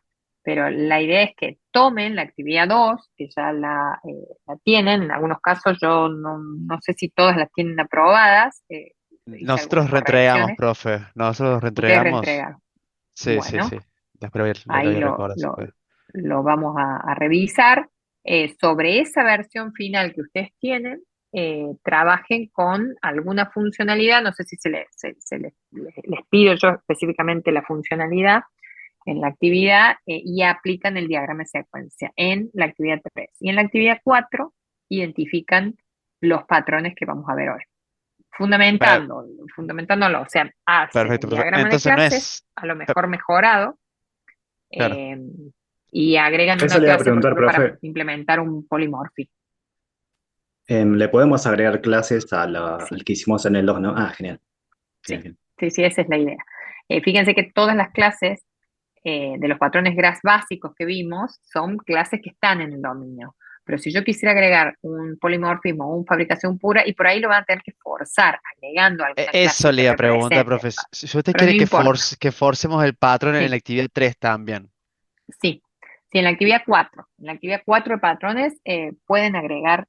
[SPEAKER 1] pero la idea es que tomen la actividad 2 que ya la tienen. En algunos casos yo no sé si todas las tienen aprobadas. Hice algunas
[SPEAKER 7] nosotros reentregamos,
[SPEAKER 1] correcciones,
[SPEAKER 7] profe. Nosotros
[SPEAKER 1] ustedes
[SPEAKER 7] reentregamos.
[SPEAKER 1] reentregaron.
[SPEAKER 7] Sí, sí,
[SPEAKER 1] Bueno,
[SPEAKER 7] sí. Después le
[SPEAKER 1] ahí
[SPEAKER 7] doy recordar si puede.
[SPEAKER 1] lo vamos a revisar. Sobre esa versión final que ustedes tienen, trabajen con alguna funcionalidad, no sé si les pido yo específicamente la funcionalidad en la actividad y aplican el diagrama de secuencia en la actividad 3. Y en la actividad 4 identifican los patrones que vamos a ver hoy
[SPEAKER 7] Per-
[SPEAKER 1] fundamentándolo, o sea, hacen
[SPEAKER 7] Perfecto,
[SPEAKER 1] el
[SPEAKER 7] profe.
[SPEAKER 1] diagrama de
[SPEAKER 7] Entonces no
[SPEAKER 1] clases,
[SPEAKER 7] es.
[SPEAKER 1] a lo
[SPEAKER 7] per-
[SPEAKER 1] mejor mejorado,
[SPEAKER 7] Claro.
[SPEAKER 1] eh, y agregan
[SPEAKER 10] Eso
[SPEAKER 1] una
[SPEAKER 10] le iba a
[SPEAKER 1] clase, por
[SPEAKER 10] preguntar,
[SPEAKER 1] ejemplo, para
[SPEAKER 10] profe.
[SPEAKER 1] implementar un polymorphic.
[SPEAKER 10] ¿Le podemos agregar clases al
[SPEAKER 1] Sí,
[SPEAKER 10] que hicimos en el 2, no? Ah, genial. Bien,
[SPEAKER 1] sí,
[SPEAKER 10] bien.
[SPEAKER 1] sí, sí, esa es la idea. Fíjense que todas las clases de los patrones GRASS básicos que vimos son clases que están en el dominio. Pero si yo quisiera agregar un polimorfismo o una fabricación pura, y por ahí lo van a tener que forzar, agregando alguna clase
[SPEAKER 7] Eso
[SPEAKER 1] que
[SPEAKER 7] le iba a preguntar,
[SPEAKER 1] represente,
[SPEAKER 7] profe. Si usted
[SPEAKER 1] pero no
[SPEAKER 7] quiere
[SPEAKER 1] importa.
[SPEAKER 7] que forcemos el patrón en la
[SPEAKER 1] Sí,
[SPEAKER 7] actividad 3 también.
[SPEAKER 1] sí. Sí, en la actividad 4 de patrones pueden agregar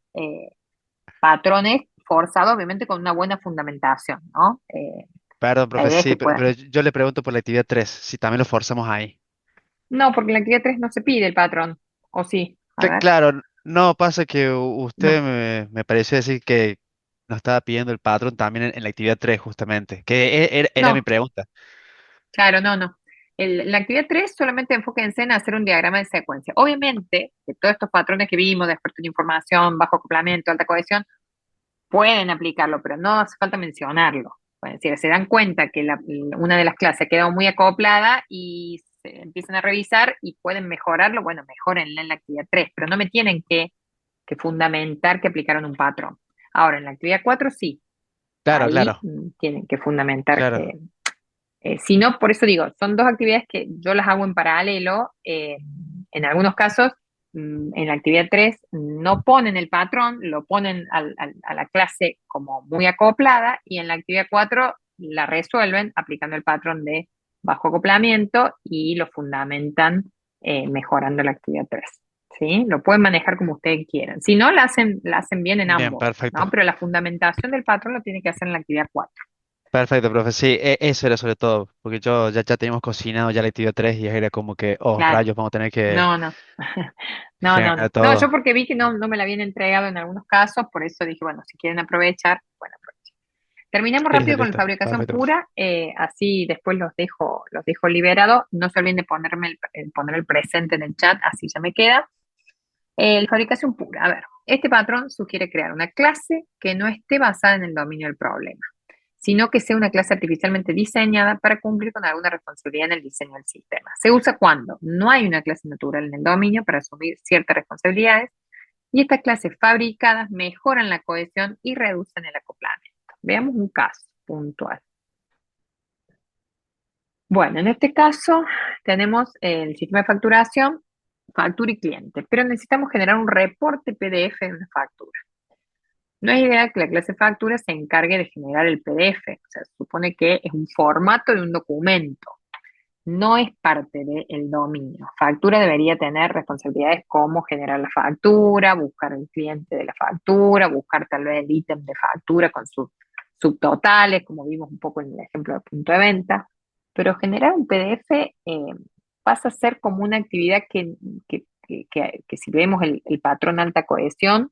[SPEAKER 1] patrones forzados, obviamente con una buena fundamentación, ¿no?
[SPEAKER 7] Perdón,
[SPEAKER 1] La
[SPEAKER 7] profe,
[SPEAKER 1] idea es
[SPEAKER 7] sí,
[SPEAKER 1] que puedan.
[SPEAKER 7] pero yo le pregunto por la actividad 3 si también lo forzamos ahí.
[SPEAKER 1] No, porque en la actividad 3 no se pide el patrón, ¿o sí? A ver,
[SPEAKER 7] Claro, no pasa que usted
[SPEAKER 1] no,
[SPEAKER 7] me pareció decir que nos estaba pidiendo el patrón también en la actividad 3 justamente, que era mi
[SPEAKER 1] no,
[SPEAKER 7] pregunta.
[SPEAKER 1] claro, no. La actividad 3 solamente enfóquense en hacer un diagrama de secuencia. Obviamente, de todos estos patrones que vimos, de experto en información, bajo acoplamiento, alta cohesión, pueden aplicarlo, pero no hace falta mencionarlo. Es decir, se dan cuenta que una de las clases ha quedado muy acoplada y se empiezan a revisar y pueden mejorarlo, bueno, mejorenla en la actividad 3, pero no me tienen que fundamentar que aplicaron un patrón. Ahora, en la actividad 4 sí,
[SPEAKER 7] Claro,
[SPEAKER 1] ahí
[SPEAKER 7] claro,
[SPEAKER 1] tienen que fundamentar
[SPEAKER 7] claro.
[SPEAKER 1] que, si no, por eso digo, son dos actividades que yo las hago en paralelo. En algunos casos, en la actividad 3 no ponen el patrón, lo ponen a la clase como muy acoplada, y en la actividad 4 la resuelven aplicando el patrón de bajo acoplamiento y lo fundamentan mejorando la actividad 3. ¿Sí? Lo pueden manejar como ustedes quieran. Si no, la hacen bien en
[SPEAKER 7] Bien,
[SPEAKER 1] ambos,
[SPEAKER 7] perfecto.
[SPEAKER 1] ¿no? Pero la fundamentación del patrón lo tiene que hacer en la actividad 4.
[SPEAKER 7] Perfecto, profe. Sí, eso era sobre todo, porque ya teníamos cocinado ya la actividad 3 y era como que, oh,
[SPEAKER 1] Claro.
[SPEAKER 7] rayos, vamos a tener que
[SPEAKER 1] No, no.
[SPEAKER 7] generar
[SPEAKER 1] No, yo
[SPEAKER 7] todo.
[SPEAKER 1] porque vi que no me la habían entregado en algunos casos, por eso dije, bueno, si quieren aprovechar, bueno, aprovechen. Terminamos
[SPEAKER 7] Listo,
[SPEAKER 1] rápido con la
[SPEAKER 7] listo.
[SPEAKER 1] fabricación
[SPEAKER 7] Perfecto, profe.
[SPEAKER 1] pura, así después los dejo liberados. No se olviden de poner el presente en el chat, así ya me queda. La fabricación pura. A ver, este patrón sugiere crear una clase que no esté basada en el dominio del problema, sino que sea una clase artificialmente diseñada para cumplir con alguna responsabilidad en el diseño del sistema. Se usa cuando no hay una clase natural en el dominio para asumir ciertas responsabilidades, y estas clases fabricadas mejoran la cohesión y reducen el acoplamiento. Veamos un caso puntual. Bueno, en este caso tenemos el sistema de facturación, factura y cliente, pero necesitamos generar un reporte PDF de una factura. No es ideal que la clase factura se encargue de generar el PDF, o sea, se supone que es un formato de un documento, no es parte del dominio. Factura debería tener responsabilidades como generar la factura, buscar el cliente de la factura, buscar tal vez el ítem de factura con sus subtotales, como vimos un poco en el ejemplo del punto de venta. Pero generar un PDF pasa a ser como una actividad que si vemos el patrón alta cohesión,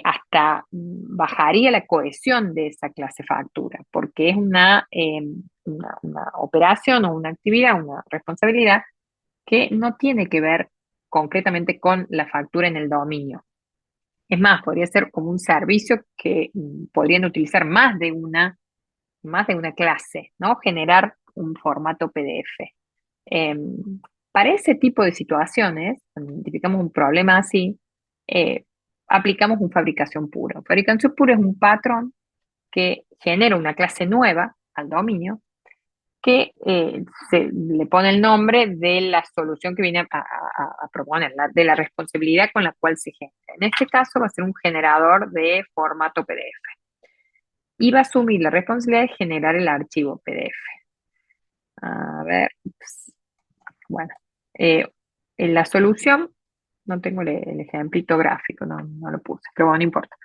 [SPEAKER 1] hasta bajaría la cohesión de esa clase factura, porque es una operación o una actividad, una responsabilidad que no tiene que ver concretamente con la factura en el dominio. Es más, podría ser como un servicio que podrían utilizar más de una clase, ¿no? Generar un formato PDF. Em, para ese tipo de situaciones, cuando identificamos un problema así, eh, aplicamos un fabricación pura. Fabricación pura es un patrón que genera una clase nueva al dominio que se le pone el nombre de la solución que viene a proponer, de la responsabilidad con la cual se genera. En este caso va a ser un generador de formato PDF y va a asumir la responsabilidad de generar el archivo PDF. A ver, ups, bueno, en la solución, no tengo el ejemplito gráfico, no lo puse, pero bueno, no importa.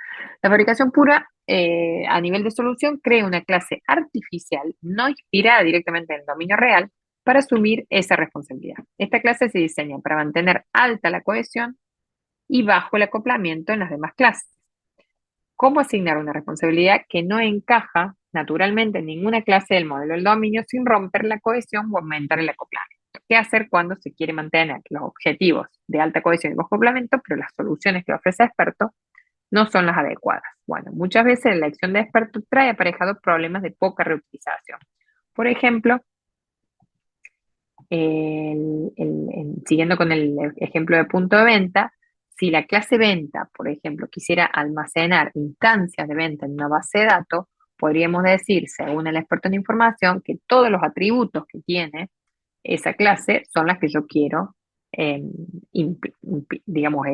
[SPEAKER 1] La fabricación pura, a nivel de solución, crea una clase artificial no inspirada directamente en el dominio real para asumir esa responsabilidad. Esta clase se diseña para mantener alta la cohesión y bajo el acoplamiento en las demás clases. ¿Cómo asignar una responsabilidad que no encaja naturalmente en ninguna clase del modelo del dominio sin romper la cohesión o aumentar el acoplamiento? ¿Qué hacer cuando se quiere mantener los objetivos de alta cohesión y bajo acoplamiento, pero las soluciones que ofrece experto no son las adecuadas? Bueno, muchas veces la elección de experto trae aparejados problemas de poca reutilización. Por ejemplo, siguiendo con el ejemplo de punto de venta, si la clase venta, por ejemplo, quisiera almacenar instancias de venta en una base de datos, podríamos decir, según el experto en información, que todos los atributos que tiene esa clase son las que yo quiero, digamos,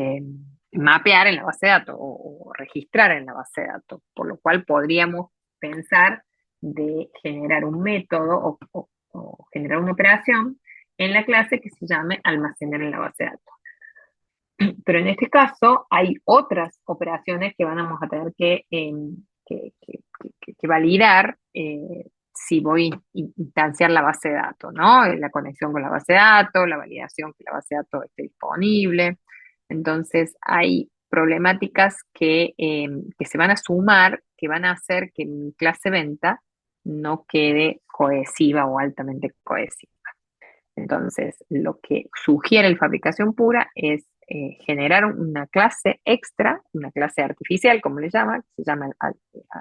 [SPEAKER 1] mapear en la base de datos o registrar en la base de datos, por lo cual podríamos pensar de generar un método o generar una operación en la clase que se llame almacenar en la base de datos. Pero en este caso hay otras operaciones que vamos a tener que validar si voy a instanciar la base de datos, ¿no? La conexión con la base de datos, la validación que la base de datos esté disponible. Entonces hay problemáticas que se van a sumar, que van a hacer que mi clase venta no quede cohesiva o altamente cohesiva. Entonces, lo que sugiere el fabricación pura es generar una clase extra, una clase artificial, como le llama, que se llama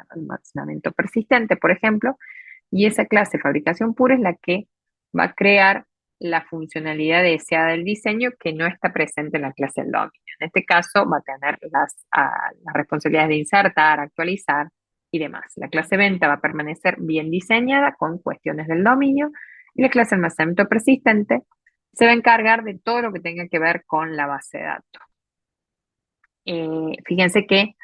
[SPEAKER 1] almacenamiento persistente, por ejemplo, y esa clase fabricación pura es la que va a crear la funcionalidad deseada del diseño que no está presente en la clase del dominio. En este caso, va a tener las responsabilidades de insertar, actualizar y demás. La clase venta va a permanecer bien diseñada con cuestiones del dominio y la clase almacenamiento persistente se va a encargar de todo lo que tenga que ver con la base de datos. Fíjense que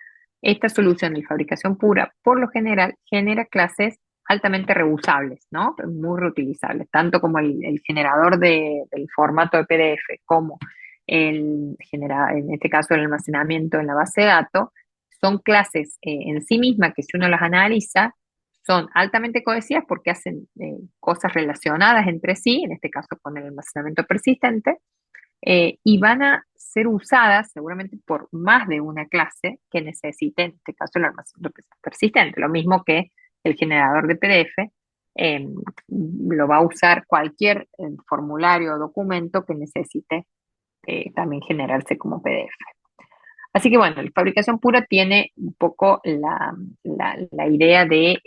[SPEAKER 1] esta solución de fabricación pura, por lo general, genera clases altamente reusables, ¿no? Muy reutilizables, tanto como el generador del formato de PDF, como en este caso el almacenamiento en la base de datos, son clases en sí mismas que si uno las analiza, son altamente cohesivas porque hacen cosas relacionadas entre sí, en este caso con el almacenamiento persistente, y van a ser usadas seguramente por más de una clase que necesite, en este caso, el almacenamiento persistente. Lo mismo que el generador de PDF, lo va a usar cualquier formulario o documento que necesite también generarse como PDF. Así que bueno, la fabricación pura tiene un poco la idea de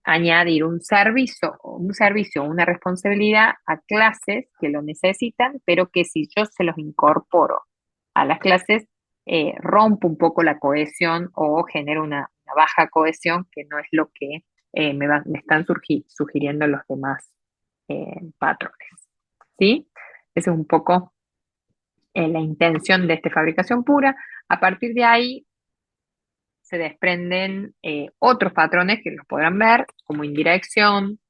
[SPEAKER 1] añadir un servicio, una responsabilidad a clases que lo necesitan, pero que si yo se los incorporo a las clases, rompo un poco la cohesión o genero una baja cohesión, que no es lo que me están sugiriendo los demás patrones. ¿Sí? Ese es un poco la intención de esta fabricación pura. A partir de ahí se desprenden otros patrones que los podrán ver, como indirección.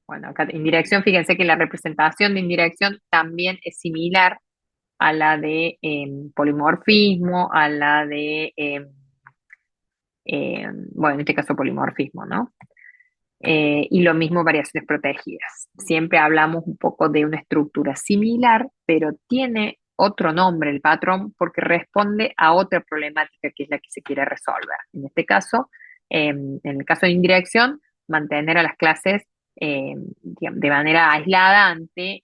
[SPEAKER 1] Bueno, acá indirección, fíjense que la representación de indirección también es similar a la de polimorfismo, a la de, bueno, en este caso polimorfismo, ¿no? Y lo mismo variaciones protegidas. Siempre hablamos un poco de una estructura similar, pero tiene otro nombre el patrón porque responde a otra problemática que es la que se quiere resolver. En este caso, en el caso de indirección, mantener a las clases de manera aislada ante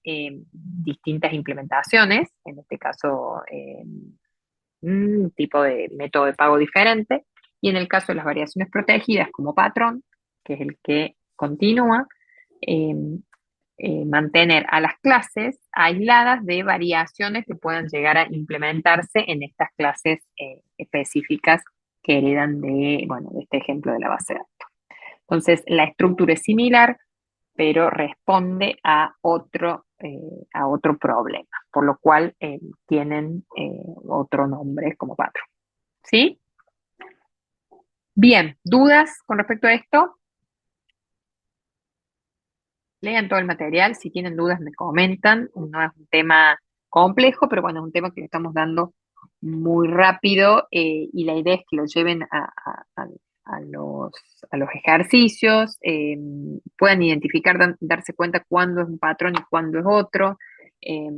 [SPEAKER 1] distintas implementaciones, en este caso un tipo de método de pago diferente, y en el caso de las variaciones protegidas como patrón, que es el que continua, eh, mantener a las clases aisladas de variaciones que puedan llegar a implementarse en estas clases específicas que heredan bueno, de este ejemplo de la base de datos. Entonces, la estructura es similar, pero responde a otro problema, por lo cual tienen otro nombre como patrón. ¿Sí? Bien, ¿dudas con respecto a esto? Lean todo el material, si tienen dudas me comentan, no es un tema complejo, pero bueno, es un tema que le estamos dando muy rápido y la idea es que lo lleven a los ejercicios, puedan identificar, darse cuenta cuándo es un patrón y cuándo es otro. eh,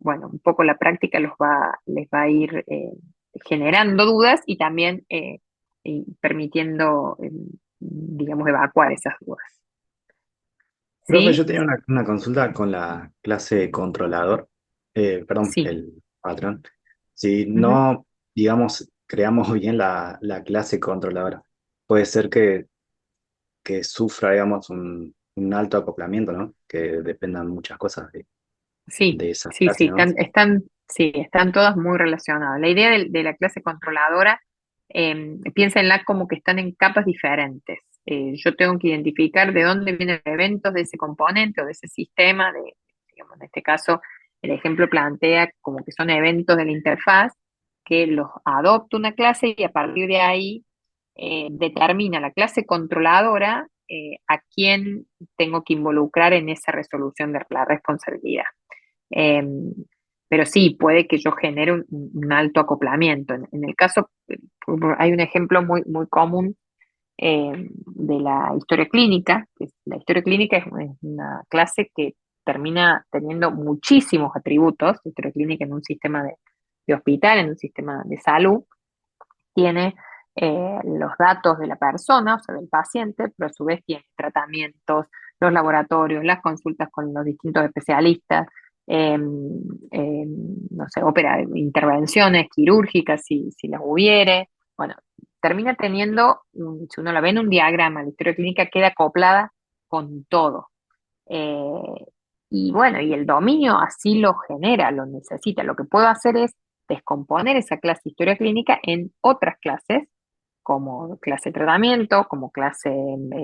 [SPEAKER 1] bueno, un poco la práctica les va a ir generando dudas y también y permitiendo, digamos, evacuar esas dudas.
[SPEAKER 10] Profe,
[SPEAKER 1] ¿Sí?
[SPEAKER 10] yo tenía una consulta con la clase controlador, perdón,
[SPEAKER 1] Sí.
[SPEAKER 10] el patrón. Si
[SPEAKER 1] Ujú.
[SPEAKER 10] no, digamos, creamos bien la clase controladora, puede ser que sufra, digamos, un alto acoplamiento, ¿no? Que dependan muchas cosas
[SPEAKER 1] Sí,
[SPEAKER 10] de esa
[SPEAKER 1] sí,
[SPEAKER 10] clase,
[SPEAKER 1] sí,
[SPEAKER 10] ¿no?
[SPEAKER 1] sí, están todas muy relacionadas. La idea de la clase controladora, piénsenla como que están en capas diferentes. Yo tengo que identificar de dónde vienen los eventos de ese componente o de ese sistema, digamos, en este caso, el ejemplo plantea como que son eventos de la interfaz que los adopta una clase y a partir de ahí determina la clase controladora a quién tengo que involucrar en esa resolución de la responsabilidad. Eh, pero sí, puede que yo genere un alto acoplamiento. En el caso, hay un ejemplo muy común de la historia clínica, la historia clínica es una clase que termina teniendo muchísimos atributos. La historia clínica en un sistema de hospital, en un sistema de salud, tiene los datos de la persona, o sea, del paciente, pero a su vez tiene tratamientos, los laboratorios, las consultas con los distintos especialistas, eh, no sé, intervenciones quirúrgicas si las hubiere. Bueno, termina teniendo, si uno la ve en un diagrama, la historia clínica queda acoplada con todo. Eh, y bueno, y el dominio así lo genera, lo necesita. Lo que puedo hacer es descomponer esa clase de historia clínica en otras clases, como clase de tratamiento, como clase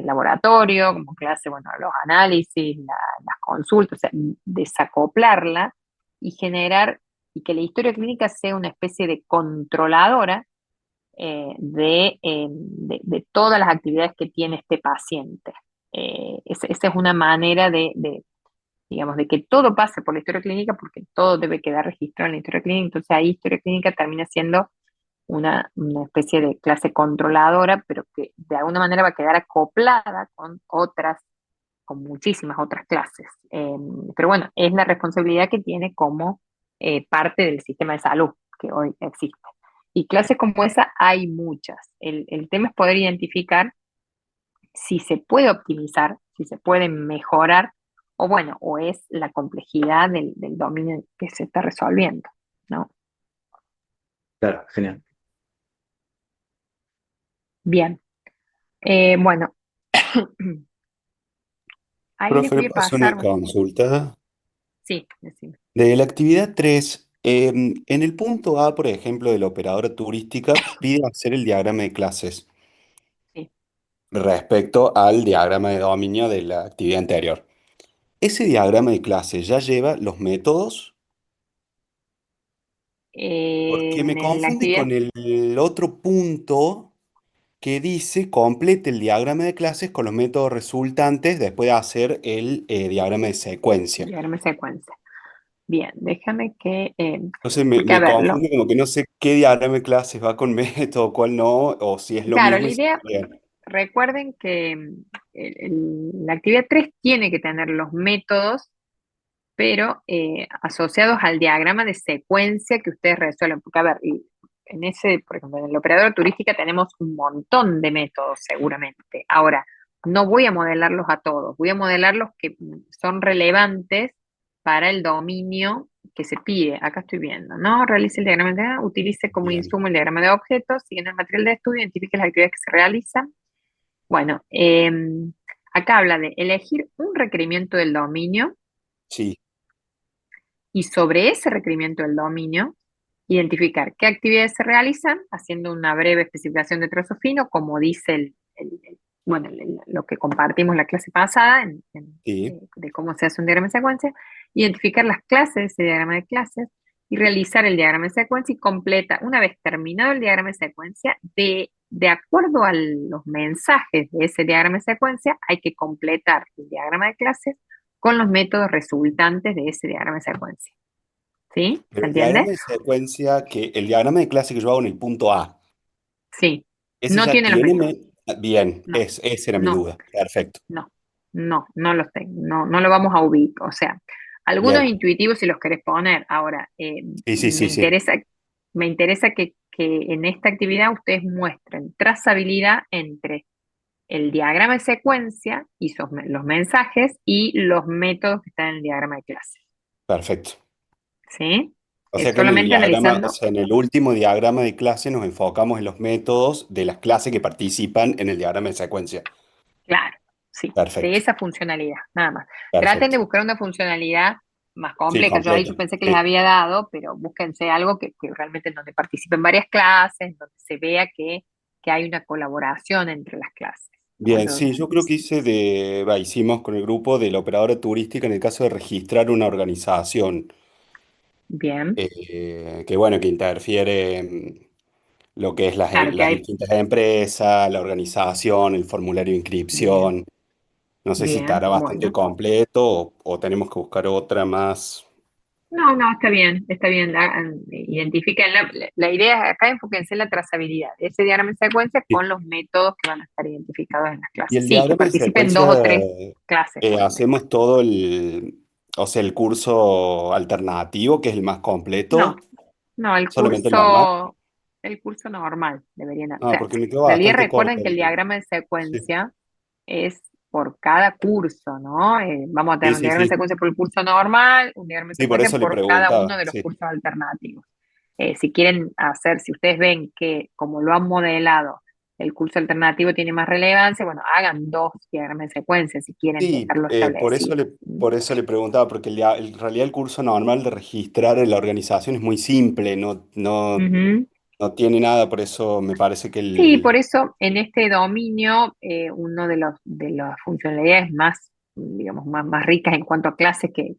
[SPEAKER 1] laboratorio, como clase, bueno, los análisis, las consultas, o sea, desacoplarla y generar, y que la historia clínica sea una especie de controladora de todas las actividades que tiene este paciente. Esa es una manera digamos, de que todo pase por la historia clínica, porque todo debe quedar registrado en la historia clínica. Entonces ahí historia clínica termina siendo una especie de clase controladora, pero que de alguna manera va a quedar acoplada con otras, con muchísimas otras clases. Pero bueno, es la responsabilidad que tiene como parte del sistema de salud que hoy existe. Y clases como esa hay muchas. El tema es poder identificar si se puede optimizar, si se puede mejorar, o bueno, o es la complejidad del dominio que se está resolviendo, ¿no?
[SPEAKER 10] Claro, genial.
[SPEAKER 1] Bien. Bueno, ahí les
[SPEAKER 9] Profe, ¿le
[SPEAKER 1] voy a
[SPEAKER 9] puedo hacer una
[SPEAKER 1] pasar,
[SPEAKER 9] consulta?
[SPEAKER 1] sí, decime.
[SPEAKER 9] De la actividad 3, en el punto A, por ejemplo, de la operadora turística, pide hacer el diagrama de clases
[SPEAKER 1] Sí.
[SPEAKER 9] respecto al diagrama de dominio de la actividad anterior. ¿Ese diagrama de clases ya lleva los métodos? Porque me
[SPEAKER 1] En la
[SPEAKER 9] confunde
[SPEAKER 1] actividad,
[SPEAKER 9] con el otro punto que dice complete el diagrama de clases con los métodos resultantes después de hacer el diagrama de secuencia.
[SPEAKER 1] diagrama de secuencia. Bien, déjame que,
[SPEAKER 9] Entonces
[SPEAKER 1] porque a
[SPEAKER 9] me
[SPEAKER 1] ver,
[SPEAKER 9] confunde como que no sé qué diagrama de clases va con método, cuál no, o si es lo
[SPEAKER 1] claro,
[SPEAKER 9] mismo
[SPEAKER 1] la
[SPEAKER 9] y se
[SPEAKER 1] idea,
[SPEAKER 9] puede.
[SPEAKER 1] recuerden que la actividad 3 tiene que tener los métodos pero asociados al diagrama de secuencia que ustedes resuelven. Porque, a ver, en ese, por ejemplo, en la operadora turística tenemos un montón de métodos seguramente. Ahora, no voy a modelarlos a todos, voy a modelar los que son relevantes para el dominio que se pide. Acá estoy viendo, ¿no? Realice el diagrama utilice como
[SPEAKER 9] Bien.
[SPEAKER 1] insumo el diagrama de objetos, siguiendo el material de estudio, identifique las actividades que se realizan. Bueno, Acá habla de elegir un requerimiento del dominio
[SPEAKER 9] Sí,
[SPEAKER 1] y sobre ese requerimiento del dominio, identificar qué actividades se realizan, haciendo una breve especificación de trazo fino, como dice bueno, lo que compartimos la clase pasada,
[SPEAKER 9] sí.
[SPEAKER 1] de cómo se hace un diagrama de secuencia, identificar las clases de ese diagrama de clases y realizar el diagrama de secuencia y completa, una vez terminado el diagrama de secuencia, de acuerdo a los mensajes de ese diagrama de secuencia, hay que completar el diagrama de clases con los métodos resultantes de ese diagrama de secuencia. ¿Sí? ¿Se
[SPEAKER 9] Pero
[SPEAKER 1] entiende?
[SPEAKER 9] el diagrama de clase que yo hago en el punto A,
[SPEAKER 1] Sí.
[SPEAKER 9] ese
[SPEAKER 1] No
[SPEAKER 9] ya
[SPEAKER 1] tiene los
[SPEAKER 9] tiene...
[SPEAKER 1] métodos.
[SPEAKER 9] Bien,
[SPEAKER 1] No,
[SPEAKER 9] esa era mi
[SPEAKER 1] no,
[SPEAKER 9] duda. Perfecto.
[SPEAKER 1] no los tengo. No, no lo vamos a ubicar. O sea, algunos
[SPEAKER 9] Bien.
[SPEAKER 1] intuitivos si los querés poner. Ahora,
[SPEAKER 9] Sí, sí, sí, sí.
[SPEAKER 1] me interesa que en esta actividad ustedes muestren trazabilidad entre el diagrama de secuencia y los mensajes y los métodos que están en el diagrama de clase.
[SPEAKER 9] Perfecto.
[SPEAKER 1] ¿Sí?
[SPEAKER 9] O
[SPEAKER 1] Es
[SPEAKER 9] sea que en el
[SPEAKER 1] solamente
[SPEAKER 9] diagrama, o
[SPEAKER 1] analizando.
[SPEAKER 9] sea, en el último diagrama de clase nos enfocamos en los métodos de las clases que participan en el diagrama de secuencia.
[SPEAKER 1] Claro, sí, de
[SPEAKER 9] Perfecto,
[SPEAKER 1] esa funcionalidad, nada más. Traten de
[SPEAKER 9] perfecto.
[SPEAKER 1] buscar una funcionalidad más
[SPEAKER 9] Sí,
[SPEAKER 1] compleja. Yo ahí yo
[SPEAKER 9] completo.
[SPEAKER 1] pensé que les
[SPEAKER 9] Sí.
[SPEAKER 1] había dado, pero búsquense algo que realmente en donde participen varias clases, donde se vea que hay una colaboración entre las clases. ¿No?
[SPEAKER 9] Bien, sí, yo creo que hicimos con el grupo de la operadora turística en el caso de registrar una organización
[SPEAKER 1] Bien,
[SPEAKER 9] que bueno, que interfiere en lo que es
[SPEAKER 1] claro que
[SPEAKER 9] las
[SPEAKER 1] hay,
[SPEAKER 9] distintas empresas, la organización, el formulario de
[SPEAKER 1] bien,
[SPEAKER 9] inscripción. No sé si
[SPEAKER 1] bien,
[SPEAKER 9] estará bastante
[SPEAKER 1] bueno.
[SPEAKER 9] completo o tenemos que buscar otra más.
[SPEAKER 1] No, no, está bien, identifiquen la idea acá, enfóquense en la trazabilidad de ese diagrama de secuencia
[SPEAKER 9] Y
[SPEAKER 1] con los métodos que van a estar identificados en las
[SPEAKER 9] y
[SPEAKER 1] clases.
[SPEAKER 9] el
[SPEAKER 1] Sí, que
[SPEAKER 9] diagrama de
[SPEAKER 1] participen dos
[SPEAKER 9] secuencia,
[SPEAKER 1] o tres clases por lo menos.
[SPEAKER 9] hacemos todo o sea, el curso alternativo, que es el más completo,
[SPEAKER 1] No, no,
[SPEAKER 9] solamente el normal.
[SPEAKER 1] el curso normal deberían, o
[SPEAKER 9] Ah,
[SPEAKER 1] sea,
[SPEAKER 9] porque me quedó
[SPEAKER 1] en realidad
[SPEAKER 9] bastante
[SPEAKER 1] recuerden
[SPEAKER 9] corto.
[SPEAKER 1] que el diagrama de
[SPEAKER 9] Sí,
[SPEAKER 1] secuencia es por cada curso, ¿no? Vamos a tener
[SPEAKER 9] sí,
[SPEAKER 1] un
[SPEAKER 9] sí,
[SPEAKER 1] diagrama de
[SPEAKER 9] sí.
[SPEAKER 1] secuencia por el curso normal, un diagrama de
[SPEAKER 9] Sí, por
[SPEAKER 1] secuencia
[SPEAKER 9] eso le
[SPEAKER 1] por cada uno
[SPEAKER 9] preguntaba.
[SPEAKER 1] de los
[SPEAKER 9] Sí,
[SPEAKER 1] cursos alternativos. Si quieren hacer, si ustedes ven que como lo han modelado, el curso alternativo tiene más relevancia, bueno, hagan dos diagramas de secuencia si quieren
[SPEAKER 9] sí,
[SPEAKER 1] dejarlo establecido.
[SPEAKER 9] por eso le preguntaba, porque en realidad el curso normal de registrar en la organización es muy simple,
[SPEAKER 1] Ujú.
[SPEAKER 9] no tiene nada, por eso me parece que
[SPEAKER 1] Sí, por eso en este dominio, uno de las funcionalidades más, digamos, más ricas en cuanto a clases que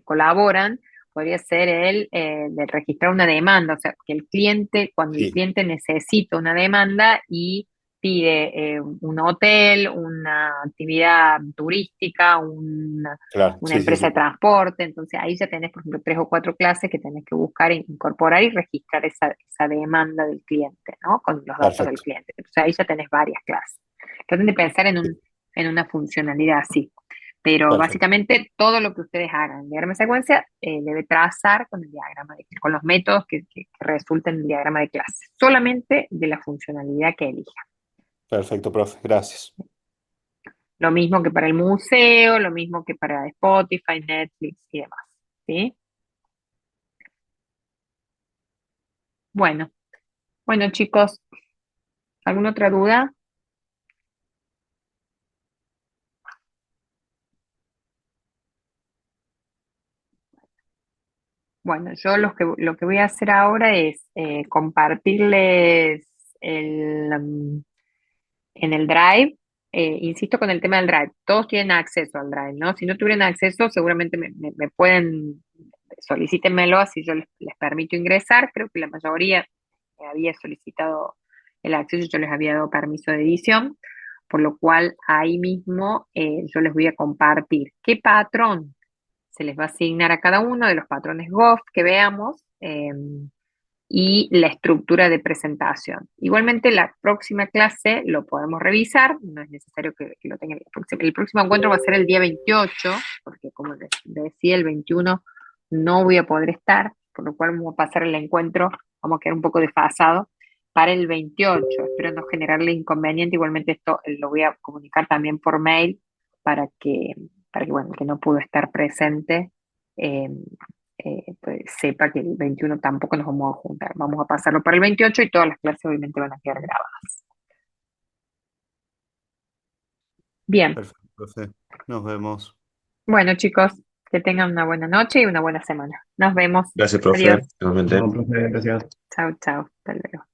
[SPEAKER 1] colaboran, podría ser el de registrar una demanda, o sea, que el cliente, cuando el
[SPEAKER 9] sí,
[SPEAKER 1] cliente necesita una demanda y pide un hotel, una actividad turística,
[SPEAKER 9] claro,
[SPEAKER 1] una
[SPEAKER 9] sí, sí,
[SPEAKER 1] empresa de
[SPEAKER 9] sí.
[SPEAKER 1] transporte, entonces ahí ya tenés, por ejemplo, tres o cuatro clases que tenés que buscar, incorporar y registrar esa demanda del cliente, ¿no? Con los datos del
[SPEAKER 9] Perfecto,
[SPEAKER 1] cliente. Entonces ahí ya tenés varias clases. Traten de pensar
[SPEAKER 9] sí,
[SPEAKER 1] en una funcionalidad así. Pero
[SPEAKER 9] perfecto,
[SPEAKER 1] básicamente todo lo que ustedes hagan en diagrama de secuencia debe trazar con el diagrama con los métodos que resulten en el diagrama de clase, solamente de la funcionalidad que elija.
[SPEAKER 9] perfecto, profe, gracias.
[SPEAKER 1] Lo mismo que para el museo, lo mismo que para Spotify, Netflix y demás. ¿Sí? Bueno, bueno chicos, ¿alguna otra duda? Bueno, yo lo que voy a hacer ahora es compartirles en el Drive. Insisto con el tema del Drive. Todos tienen acceso al Drive, ¿no? Si no tuvieran acceso, seguramente me pueden, solicítenmelo, así yo les permito ingresar. Creo que la mayoría había solicitado el acceso, yo les había dado permiso de edición, por lo cual ahí mismo yo les voy a compartir qué patrón se les va a asignar a cada uno de los patrones GOF que veamos y la estructura de presentación. Igualmente, la próxima clase lo podemos revisar, no es necesario que lo tengan. El próximo encuentro va a ser el día 28, porque como les decía, el 21 no voy a poder estar, por lo cual vamos a pasar el encuentro, vamos a quedar un poco desfasado para el 28. Espero no generarle inconveniente. Igualmente esto lo voy a comunicar también por mail para que bueno, que no pudo estar presente, eh, pues sepa que el 21 tampoco nos vamos a juntar. Vamos a pasarlo para el 28 y todas las clases obviamente van a quedar grabadas. Bien,
[SPEAKER 9] Perfecto, profe. Nos vemos.
[SPEAKER 1] bueno chicos, que tengan una buena noche y una buena semana. Nos vemos.
[SPEAKER 11] Gracias, profe.
[SPEAKER 1] Adiós.
[SPEAKER 11] Igualmente.
[SPEAKER 10] No, profe, gracias.
[SPEAKER 1] Chao, chao. Hasta luego.